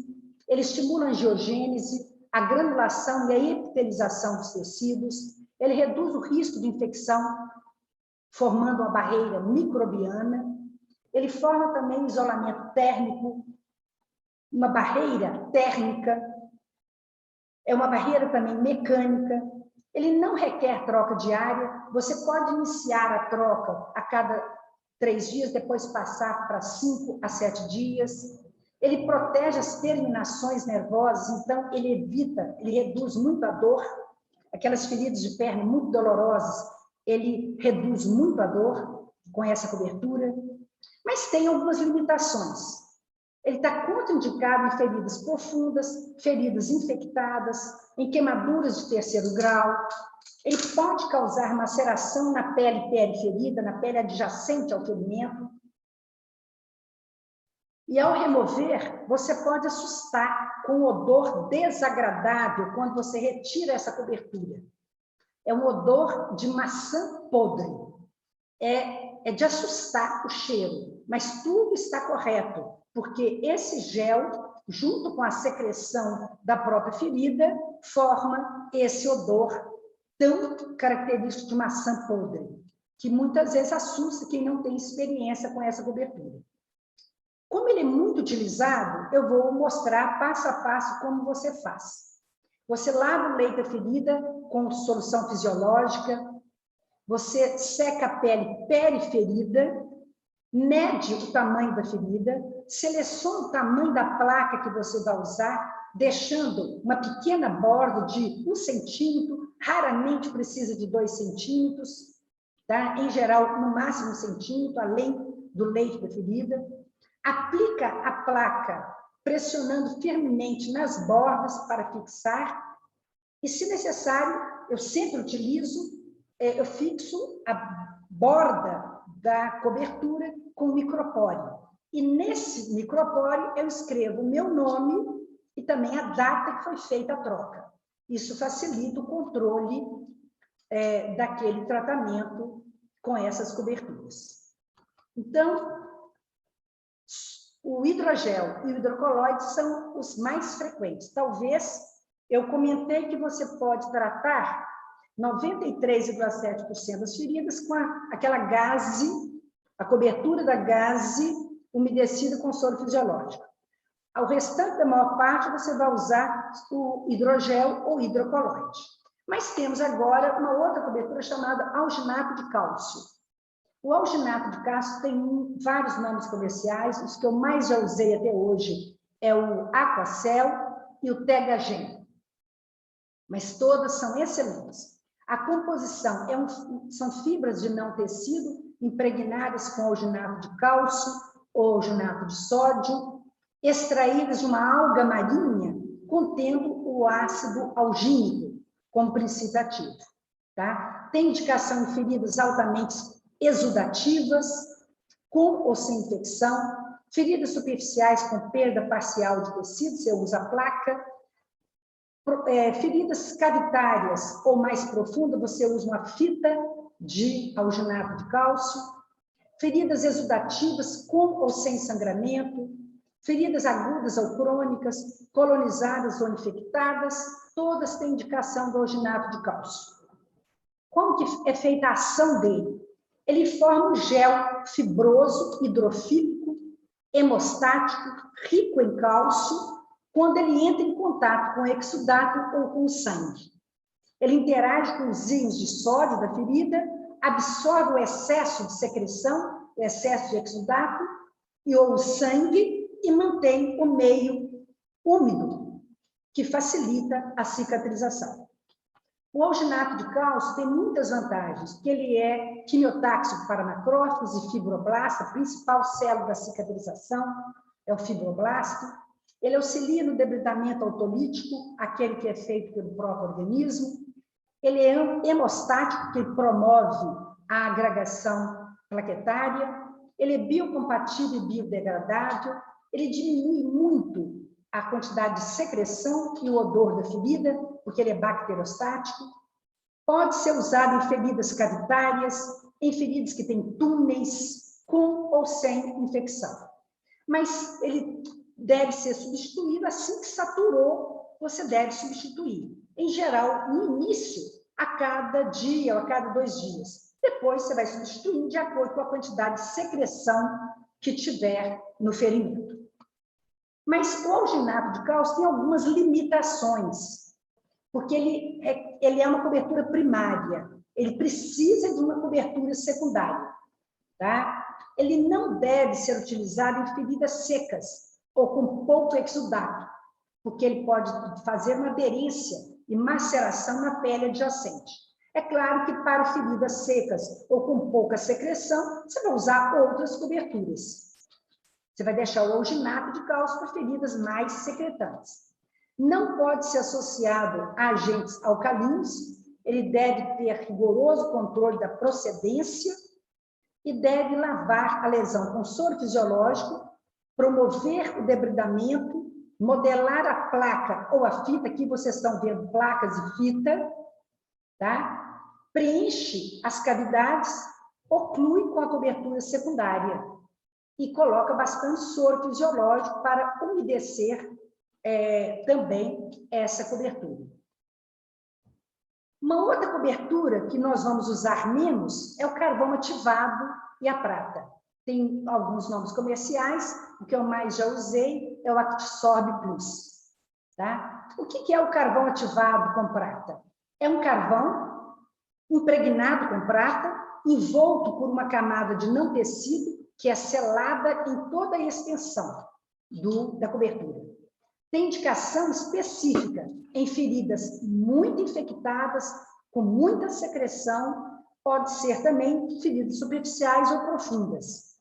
Ele estimula a angiogênese, a granulação e a epitelização dos tecidos. Ele reduz o risco de infecção, formando uma barreira microbiana. Ele forma também isolamento térmico, uma barreira térmica, é uma barreira também mecânica. Ele não requer troca diária. Você pode iniciar a troca a cada 3 dias, depois passar para 5 a 7 dias. Ele protege as terminações nervosas, então ele evita, ele reduz muito a dor. Aquelas feridas de perna muito dolorosas, ele reduz muito a dor com essa cobertura. Mas tem algumas limitações. Ele está contraindicado em feridas profundas, feridas infectadas, em queimaduras de 3º grau. Ele pode causar maceração na pele periferida, na pele adjacente ao ferimento. E ao remover, você pode assustar com um odor desagradável quando você retira essa cobertura. É um odor de maçã podre. É de assustar o cheiro, mas tudo está correto, porque esse gel, junto com a secreção da própria ferida, forma esse odor tão característico de maçã podre, que muitas vezes assusta quem não tem experiência com essa cobertura. Como ele é muito utilizado, eu vou mostrar passo a passo como você faz. Você lava o leito da ferida com solução fisiológica, você seca a pele periferida, mede o tamanho da ferida, seleciona o tamanho da placa que você vai usar, deixando uma pequena borda de 1 centímetro, raramente precisa de 2 centímetros, tá? Em geral, no máximo 1 centímetro, além do leito da ferida. Aplica a placa pressionando firmemente nas bordas para fixar, e se necessário, eu sempre utilizo, eu fixo a borda da cobertura com micropore. E nesse micropore eu escrevo o meu nome e também a data que foi feita a troca. Isso facilita o controle daquele tratamento com essas coberturas. Então, o hidrogel e o hidrocolóide são os mais frequentes. Talvez, eu comentei que você pode tratar 93,7% das feridas com aquela gaze, a cobertura da gaze umedecida com soro fisiológico. Ao restante da maior parte, você vai usar o hidrogel ou hidrocolóide. Mas temos agora uma outra cobertura chamada alginato de cálcio. O alginato de cálcio tem vários nomes comerciais, os que eu mais já usei até hoje é o Aquacel e o Tegagen. Mas todas são excelentes. A composição são fibras de não tecido impregnadas com alginato de cálcio ou alginato de sódio, extraídas de uma alga marinha contendo o ácido algínico como princípio ativo. Tá? Tem indicação em feridas altamente exudativas, com ou sem infecção, feridas superficiais com perda parcial de tecido, você usa a placa, feridas cavitárias ou mais profundas, você usa uma fita de alginato de cálcio, feridas exudativas com ou sem sangramento, feridas agudas ou crônicas, colonizadas ou infectadas, todas têm indicação do alginato de cálcio. Como que é feita a ação dele? Ele forma um gel fibroso, hidrofílico, hemostático, rico em cálcio, quando ele entra em contato com o exudato ou com o sangue. Ele interage com os íons de sódio da ferida, absorve o excesso de secreção, o excesso de exudato ou o sangue e mantém o meio úmido, que facilita a cicatrização. O alginato de cálcio tem muitas vantagens, que ele é quimiotáxico para macrófagos e fibroblastos, a principal célula da cicatrização é o fibroblasto. Ele auxilia no debilitamento autolítico, aquele que é feito pelo próprio organismo. Ele é hemostático, que promove a agregação plaquetária. Ele é biocompatível e biodegradável. Ele diminui muito a quantidade de secreção e o odor da ferida, porque ele é bacteriostático. Pode ser usado em feridas cavitárias, em feridas que têm túneis, com ou sem infecção. Mas ele deve ser substituído assim que saturou, você deve substituir. Em geral, no início, a cada dia ou a cada 2 dias. Depois, você vai substituindo de acordo com a quantidade de secreção que tiver no ferimento. Mas o alginato de cálcio tem algumas limitações, porque ele é uma cobertura primária, ele precisa de uma cobertura secundária, tá? Ele não deve ser utilizado em feridas secas ou com pouco exudato, porque ele pode fazer uma aderência e maceração na pele adjacente. É claro que para feridas secas ou com pouca secreção, você vai usar outras coberturas. Você vai deixar o alginato de cálcio para feridas mais secretantes. Não pode ser associado a agentes alcalinos, ele deve ter rigoroso controle da procedência e deve lavar a lesão com soro fisiológico, promover o debridamento, modelar a placa ou a fita, aqui vocês estão vendo placas e fita, tá? Preenche as cavidades, oclui com a cobertura secundária e coloca bastante soro fisiológico para umedecer também essa cobertura. Uma outra cobertura que nós vamos usar menos é o carvão ativado e a prata. Tem alguns nomes comerciais, o que eu mais já usei é o Actisorb Plus. Tá? O que é o carvão ativado com prata? É um carvão impregnado com prata, envolto por uma camada de não tecido, que é selada em toda a extensão da cobertura. Tem indicação específica em feridas muito infectadas, com muita secreção, pode ser também feridas superficiais ou profundas.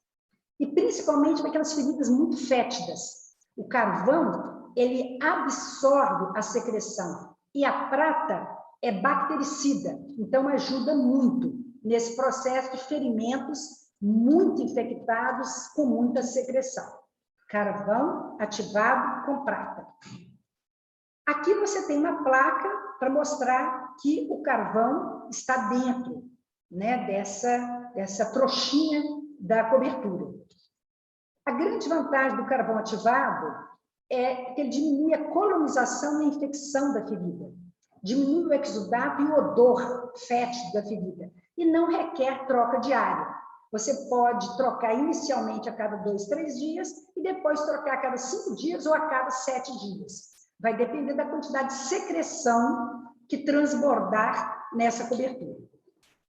E principalmente aquelas feridas muito fétidas. O carvão, ele absorve a secreção e a prata é bactericida, então ajuda muito nesse processo de ferimentos muito infectados com muita secreção. Carvão ativado com prata. Aqui você tem uma placa para mostrar que o carvão está dentro, né, dessa trouxinha da cobertura. A grande vantagem do carvão ativado é que ele diminui a colonização e a infecção da ferida, diminui o exudato e o odor fétido da ferida, e não requer troca diária. Você pode trocar inicialmente a cada 2, 3 dias e depois trocar a cada 5 dias ou a cada 7 dias. Vai depender da quantidade de secreção que transbordar nessa cobertura.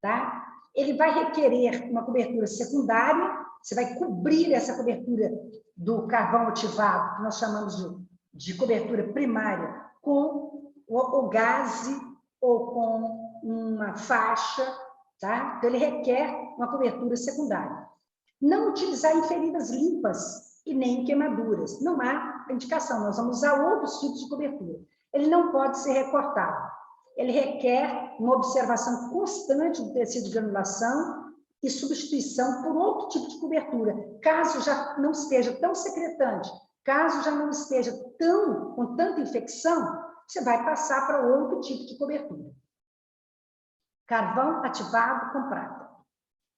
Tá? Ele vai requerer uma cobertura secundária, você vai cobrir essa cobertura do carvão ativado, que nós chamamos de cobertura primária, com o gaze ou com uma faixa. Tá? Então, ele requer uma cobertura secundária. Não utilizar em feridas limpas e nem em queimaduras. Não há indicação, nós vamos usar outros tipos de cobertura. Ele não pode ser recortado. Ele requer uma observação constante do tecido de granulação e substituição por outro tipo de cobertura. Caso já não esteja tão secretante, caso já não esteja com tanta infecção, você vai passar para outro tipo de cobertura. Carvão ativado com prata.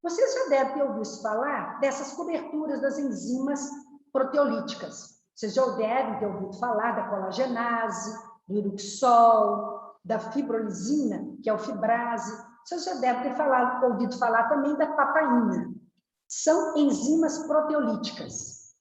Vocês já devem ter ouvido falar dessas coberturas das enzimas proteolíticas. Vocês já devem ter ouvido falar da colagenase, do Iruxol, da fibrolisina, que é o fibrase. Vocês já devem ter ouvido falar também da papaina. São enzimas proteolíticas.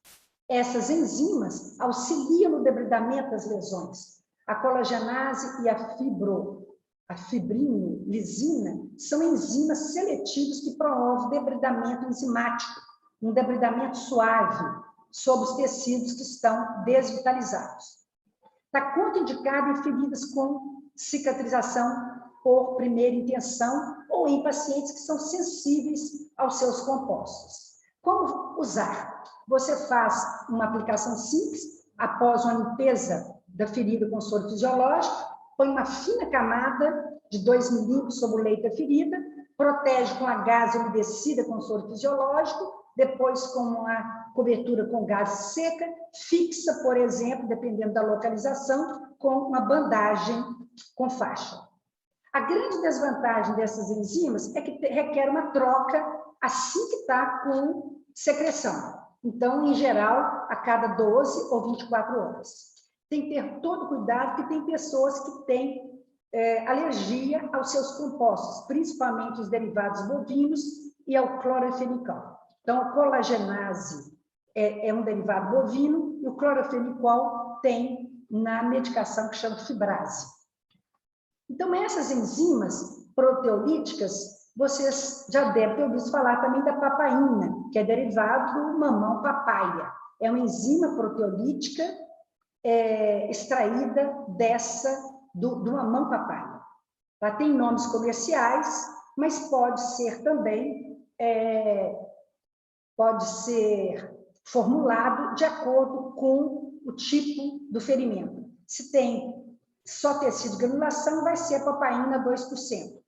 Essas enzimas auxiliam no debridamento das lesões. A colagenase e a fibrinolizina são enzimas seletivas que promovem debridamento enzimático, um debridamento suave sobre os tecidos que estão desvitalizados. Está contraindicado em feridas com cicatrização por primeira intenção ou em pacientes que são sensíveis aos seus compostos. Como usar? Você faz uma aplicação simples após uma limpeza da ferida com soro fisiológico, põe uma fina camada de 2 milímetros sobre o leito da ferida, protege com a gaze umedecida com soro fisiológico, depois com uma cobertura com gase seca, fixa, por exemplo, dependendo da localização, com uma bandagem com faixa. A grande desvantagem dessas enzimas é que requer uma troca assim que está com secreção. Então, em geral, a cada 12 ou 24 horas. Tem que ter todo cuidado, porque tem pessoas que têm alergia aos seus compostos, principalmente os derivados bovinos e ao clorofenicol. Então, a colagenase é um derivado bovino e o clorofenicol tem na medicação que chama fibrase. Então, essas enzimas proteolíticas, vocês já devem ter ouvido falar também da papaína, que é derivado do mamão papaya. É uma enzima proteolítica extraída do mamão papaya. Ela tem nomes comerciais, mas pode ser também pode ser formulado de acordo com o tipo do ferimento. Se tem só tecido de granulação, vai ser a papaína 2%.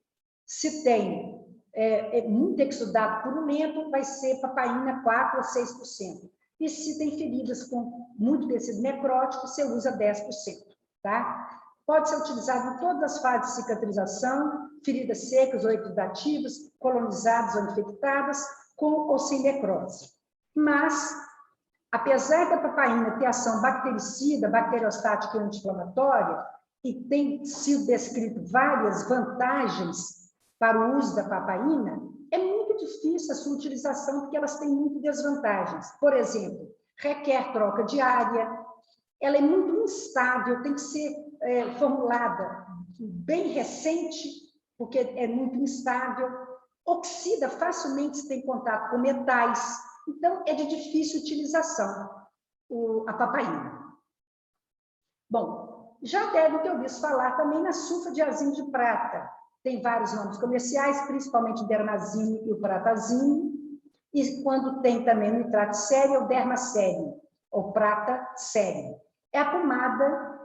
Se tem muito exudado purulento, vai ser papaína 4% a 6%. E se tem feridas com muito tecido necrótico, você usa 10%. Tá? Pode ser utilizado em todas as fases de cicatrização, feridas secas ou exudativas, colonizadas ou infectadas, com ou sem necrose. Mas, apesar da papaína ter ação bactericida, bacteriostática e anti-inflamatória, e tem sido descrito várias vantagens para o uso da papaína, é muito difícil a sua utilização, porque elas têm muitas desvantagens. Por exemplo, requer troca diária, ela é muito instável, tem que ser formulada bem recente, porque é muito instável, oxida facilmente se tem contato com metais, então é de difícil utilização a papaína. Bom, já deve ter ouvido falar também na sulfadiazine de prata. Tem vários nomes comerciais, principalmente o dermazine e o pratazine, e quando tem também o nitrato sério, o dermacério, ou prata sério. É a pomada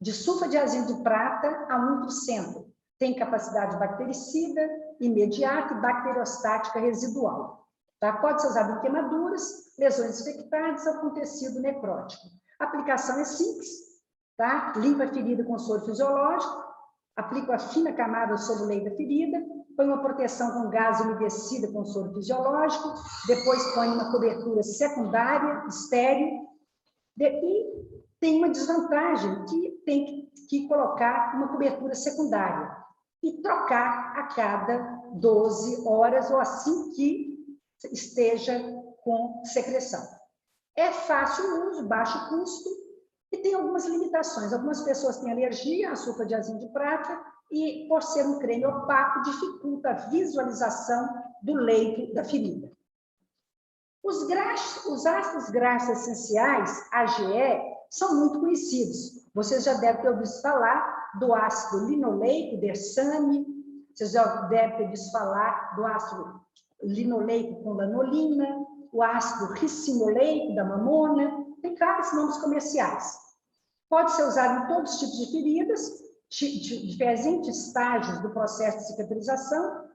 de sulfadiazine de prata a 1%. Tem capacidade bactericida, imediata e bacteriostática residual. Tá? Pode ser usado em queimaduras, lesões infectadas ou com tecido necrótico. A aplicação é simples, tá? Limpa a ferida com soro fisiológico, aplica a fina camada sobre o leito da ferida, põe uma proteção com gás umedecida com soro fisiológico, depois põe uma cobertura secundária, estéril, e tem uma desvantagem, que tem que colocar uma cobertura secundária e trocar a cada 12 horas ou assim que esteja com secreção. É fácil o uso, baixo custo e tem algumas limitações. Algumas pessoas têm alergia à sulfadiazine de prata e, por ser um creme opaco, dificulta a visualização do leito da ferida. Os ácidos graxos essenciais, AGE, são muito conhecidos. Vocês já devem ter ouvido falar do ácido linoleico, Dersane, vocês já devem ter ouvido falar do ácido linoleico com lanolina, o ácido ricinoleico da mamona, tem vários nomes comerciais. Pode ser usado em todos os tipos de feridas, de diferentes estágios do processo de cicatrização,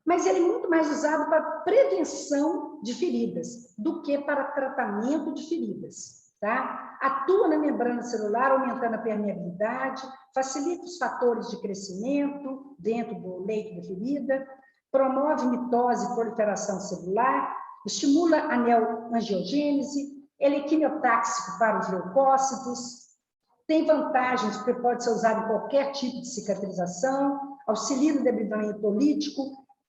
mas ele é muito mais usado para prevenção de feridas do que para tratamento de feridas. Tá? Atua na membrana celular, aumentando a permeabilidade, facilita os fatores de crescimento dentro do leito da ferida, promove mitose e proliferação celular, estimula a neoangiogênese, ele é quimiotáxico para os leucócitos, tem vantagens porque pode ser usado em qualquer tipo de cicatrização, auxilia no debridamento lítico,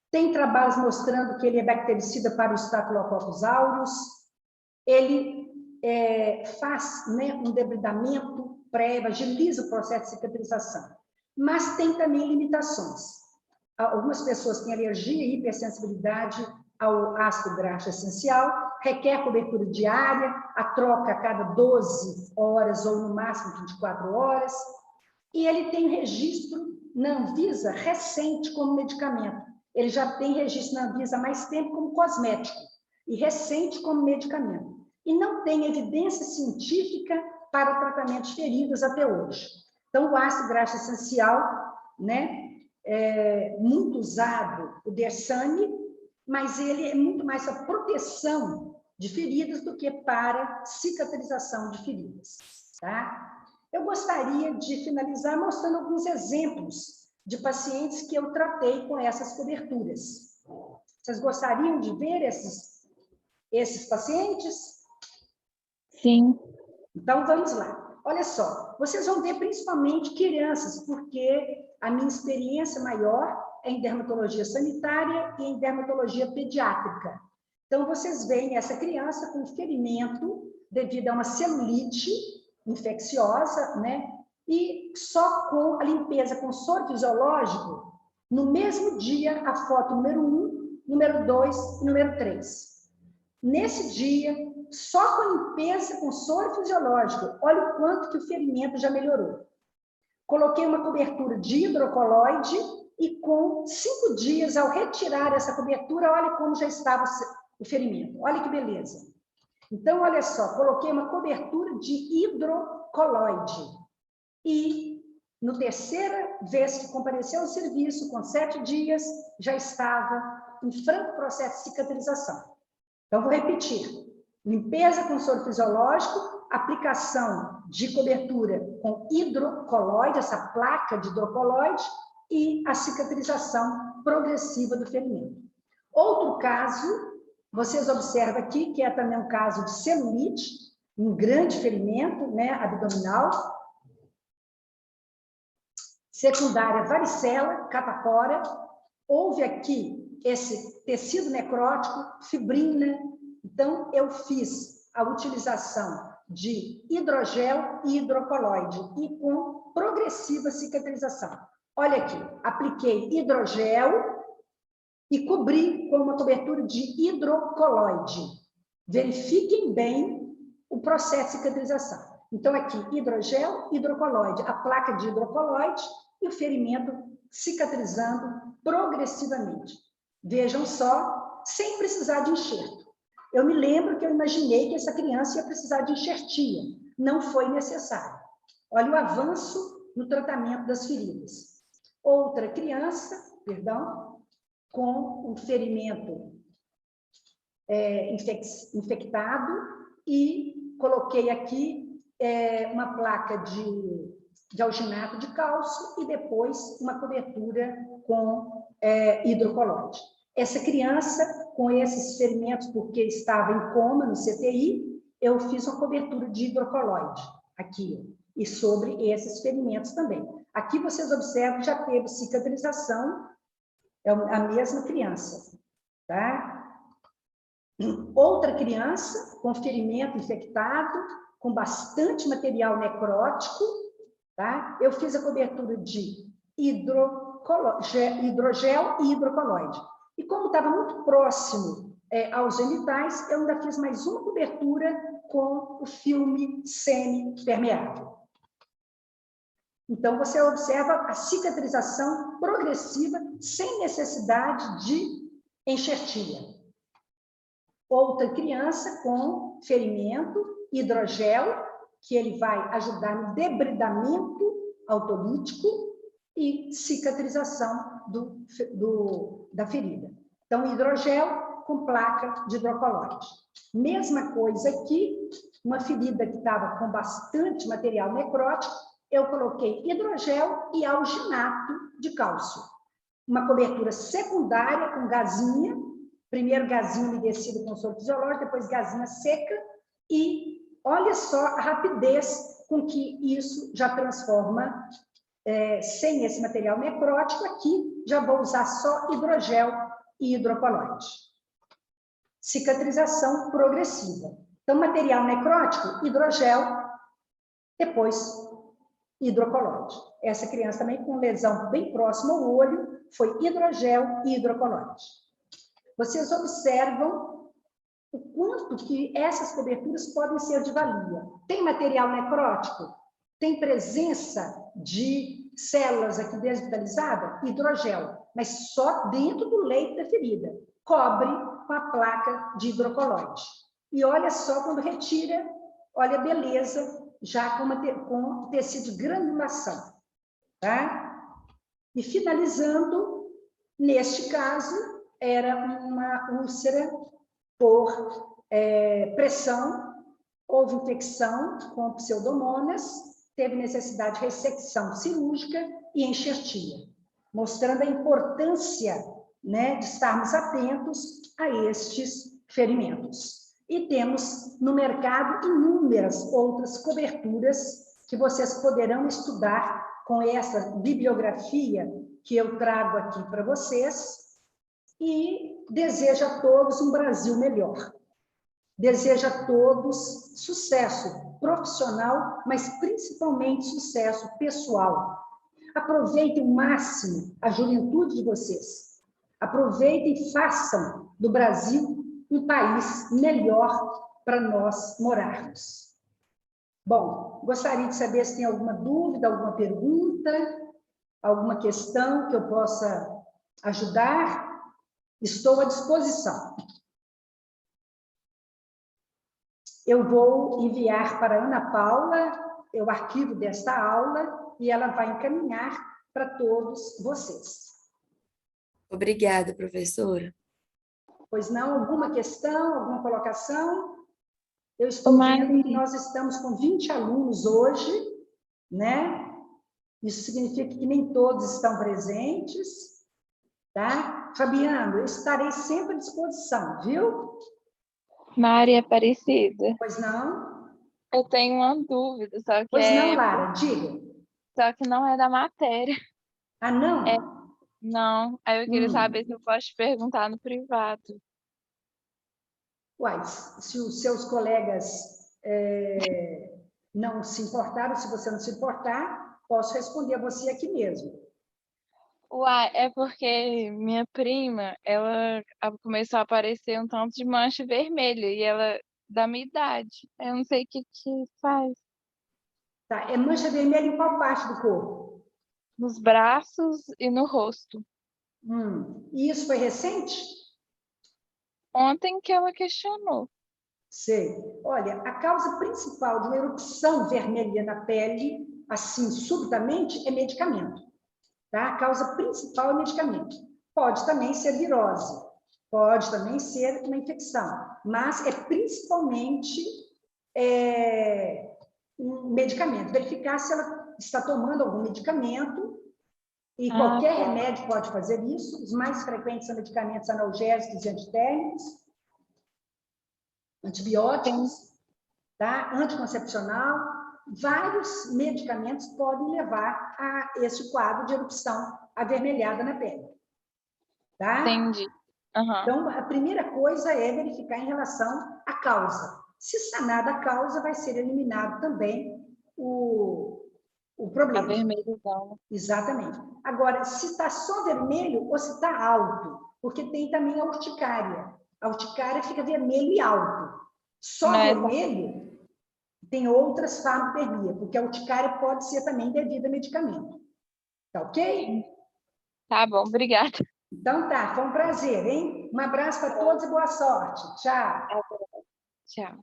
tem trabalhos mostrando que ele é bactericida para o Staphylococcus aureus, ele faz um debridamento prévio, agiliza o processo de cicatrização, mas tem também limitações. Algumas pessoas têm alergia e hipersensibilidade ao ácido graxo essencial, requer cobertura diária, a troca a cada 12 horas ou no máximo 24 horas, e ele tem registro na Anvisa recente como medicamento. Ele já tem registro na Anvisa há mais tempo como cosmético e recente como medicamento. E não tem evidência científica para o tratamento de feridas até hoje. Então, o ácido graxo essencial, muito usado, o Dersane, mas ele é muito mais a proteção de feridas do que para cicatrização de feridas, tá? Eu gostaria de finalizar mostrando alguns exemplos de pacientes que eu tratei com essas coberturas. Vocês gostariam de ver esses pacientes? Sim. Então, vamos lá. Olha só, vocês vão ver principalmente crianças, porque a minha experiência maior é em dermatologia sanitária e em dermatologia pediátrica. Então, vocês veem essa criança com ferimento devido a uma celulite infecciosa, né? E só com a limpeza com soro fisiológico, no mesmo dia, a foto número 1, número 2 e número 3. Nesse dia, só com a limpeza com soro fisiológico, olha o quanto que o ferimento já melhorou. Coloquei uma cobertura de hidrocoloide e com 5 dias, ao retirar essa cobertura, olha como já estava o ferimento. Olha que beleza. Então, olha só, coloquei uma cobertura de hidrocoloide. E, no terceira vez que compareceu ao serviço, com 7 dias, já estava em franco processo de cicatrização. Então, vou repetir. Limpeza com soro fisiológico, aplicação de cobertura com hidrocoloide, essa placa de hidrocoloide, e a cicatrização progressiva do ferimento. Outro caso, vocês observam aqui, que é também um caso de celulite, um grande ferimento, né, abdominal, secundária varicela, catapora, houve aqui esse tecido necrótico, fibrina. Então, eu fiz a utilização de hidrogel e hidrocoloide e com progressiva cicatrização. Olha aqui, apliquei hidrogel e cobri com uma cobertura de hidrocoloide. Verifiquem bem o processo de cicatrização. Então, aqui, hidrogel, hidrocoloide, a placa de hidrocoloide e o ferimento cicatrizando progressivamente. Vejam só, sem precisar de enxerto. Eu me lembro que eu imaginei que essa criança ia precisar de enxertia. Não foi necessário. Olha o avanço no tratamento das feridas. Outra criança, com um ferimento infectado e coloquei aqui uma placa de alginato de cálcio e depois uma cobertura com hidrocoloide. Essa criança, com esses ferimentos, porque estava em coma no CTI, eu fiz uma cobertura de hidrocoloide aqui, e sobre esses ferimentos também. Aqui vocês observam que já teve cicatrização, é a mesma criança, tá? Outra criança com ferimento infectado, com bastante material necrótico, tá? Eu fiz a cobertura de hidrogel e hidrocoloide. E como estava muito próximo aos genitais, eu ainda fiz mais uma cobertura com o filme semi-permeável. Então, você observa a cicatrização progressiva, sem necessidade de enxertia. Outra criança com ferimento, hidrogel, que ele vai ajudar no debridamento autolítico e cicatrização da ferida. Então, hidrogel com placa de hidrocoloide. Mesma coisa aqui, uma ferida que estava com bastante material necrótico, eu coloquei hidrogel e alginato de cálcio. Uma cobertura secundária com gazinha, primeiro gazinha umedecido com soro fisiológico, depois gazinha seca, e olha só a rapidez com que isso já transforma, sem esse material necrótico. Aqui já vou usar só hidrogel e hidrocoloide. Cicatrização progressiva. Então, material necrótico, hidrogel, depois hidrocoloide. Essa criança também com lesão bem próxima ao olho, foi hidrogel e hidrocoloide. Vocês observam o quanto que essas coberturas podem ser de valia. Tem material necrótico? Tem presença de células aqui desvitalizadas? Hidrogel, mas só dentro do leito da ferida. Cobre com a placa de hidrocoloide. E olha só, quando retira, olha a beleza, já com tecido de granulação. Tá? E finalizando, neste caso, era uma úlcera por pressão, houve infecção com pseudomonas, teve necessidade de ressecção cirúrgica e enxertia, mostrando a importância, né, de estarmos atentos a estes ferimentos. E temos no mercado inúmeras outras coberturas que vocês poderão estudar com essa bibliografia que eu trago aqui para vocês, e desejo a todos um Brasil melhor. Desejo a todos sucesso profissional, mas principalmente sucesso pessoal. Aproveitem o máximo a juventude de vocês. Aproveitem e façam do Brasil um país melhor para nós morarmos. Bom, gostaria de saber se tem alguma dúvida, alguma pergunta, alguma questão que eu possa ajudar. Estou à disposição. Eu vou enviar para a Ana Paula o arquivo desta aula e ela vai encaminhar para todos vocês. Obrigada, professora. Pois não, alguma questão, alguma colocação? Eu estou vendo que nós estamos com 20 alunos hoje, né? Isso significa que nem todos estão presentes, tá? Fabiano, eu estarei sempre à disposição, viu? Maria Aparecida, Pois não? eu tenho uma dúvida, Pois não, Lara, diga. só que não é da matéria. Ah, não? Não, aí eu queria saber se eu posso te perguntar no privado. Uai, se os seus colegas não se importaram, se você não se importar, posso responder a você aqui mesmo. Uai, é porque minha prima, ela começou a aparecer um tanto de mancha vermelha e ela da minha idade. Eu não sei o que faz. Tá, é mancha vermelha em qual parte do corpo? Nos braços e no rosto. E isso foi recente? Ontem que ela questionou. Sei. Olha, a causa principal de uma erupção vermelha na pele, assim, subitamente, é medicamento. Tá? A causa principal é medicamento. Pode também ser virose, pode também ser uma infecção, mas é principalmente um medicamento. Verificar se ela está tomando algum medicamento, e qualquer remédio pode fazer isso. Os mais frequentes são medicamentos analgésicos e antitérmicos, antibióticos, tá? Anticoncepcional. Vários medicamentos podem levar a esse quadro de erupção avermelhada na pele. Tá? Entendi. Então, a primeira coisa é verificar em relação à causa. Se sanada a causa, vai ser eliminado também o problema. A vermelhidão. Exatamente. Agora, se está só vermelho ou se está alto, porque tem também a urticária. A urticária fica vermelho e alto. Só vermelho tem outras farmacoterapia, porque a urticária pode ser também devida a medicamento. Tá ok? Tá bom, obrigada. Então tá, foi um prazer, hein? Um abraço para todos e boa sorte. Tchau. Tchau.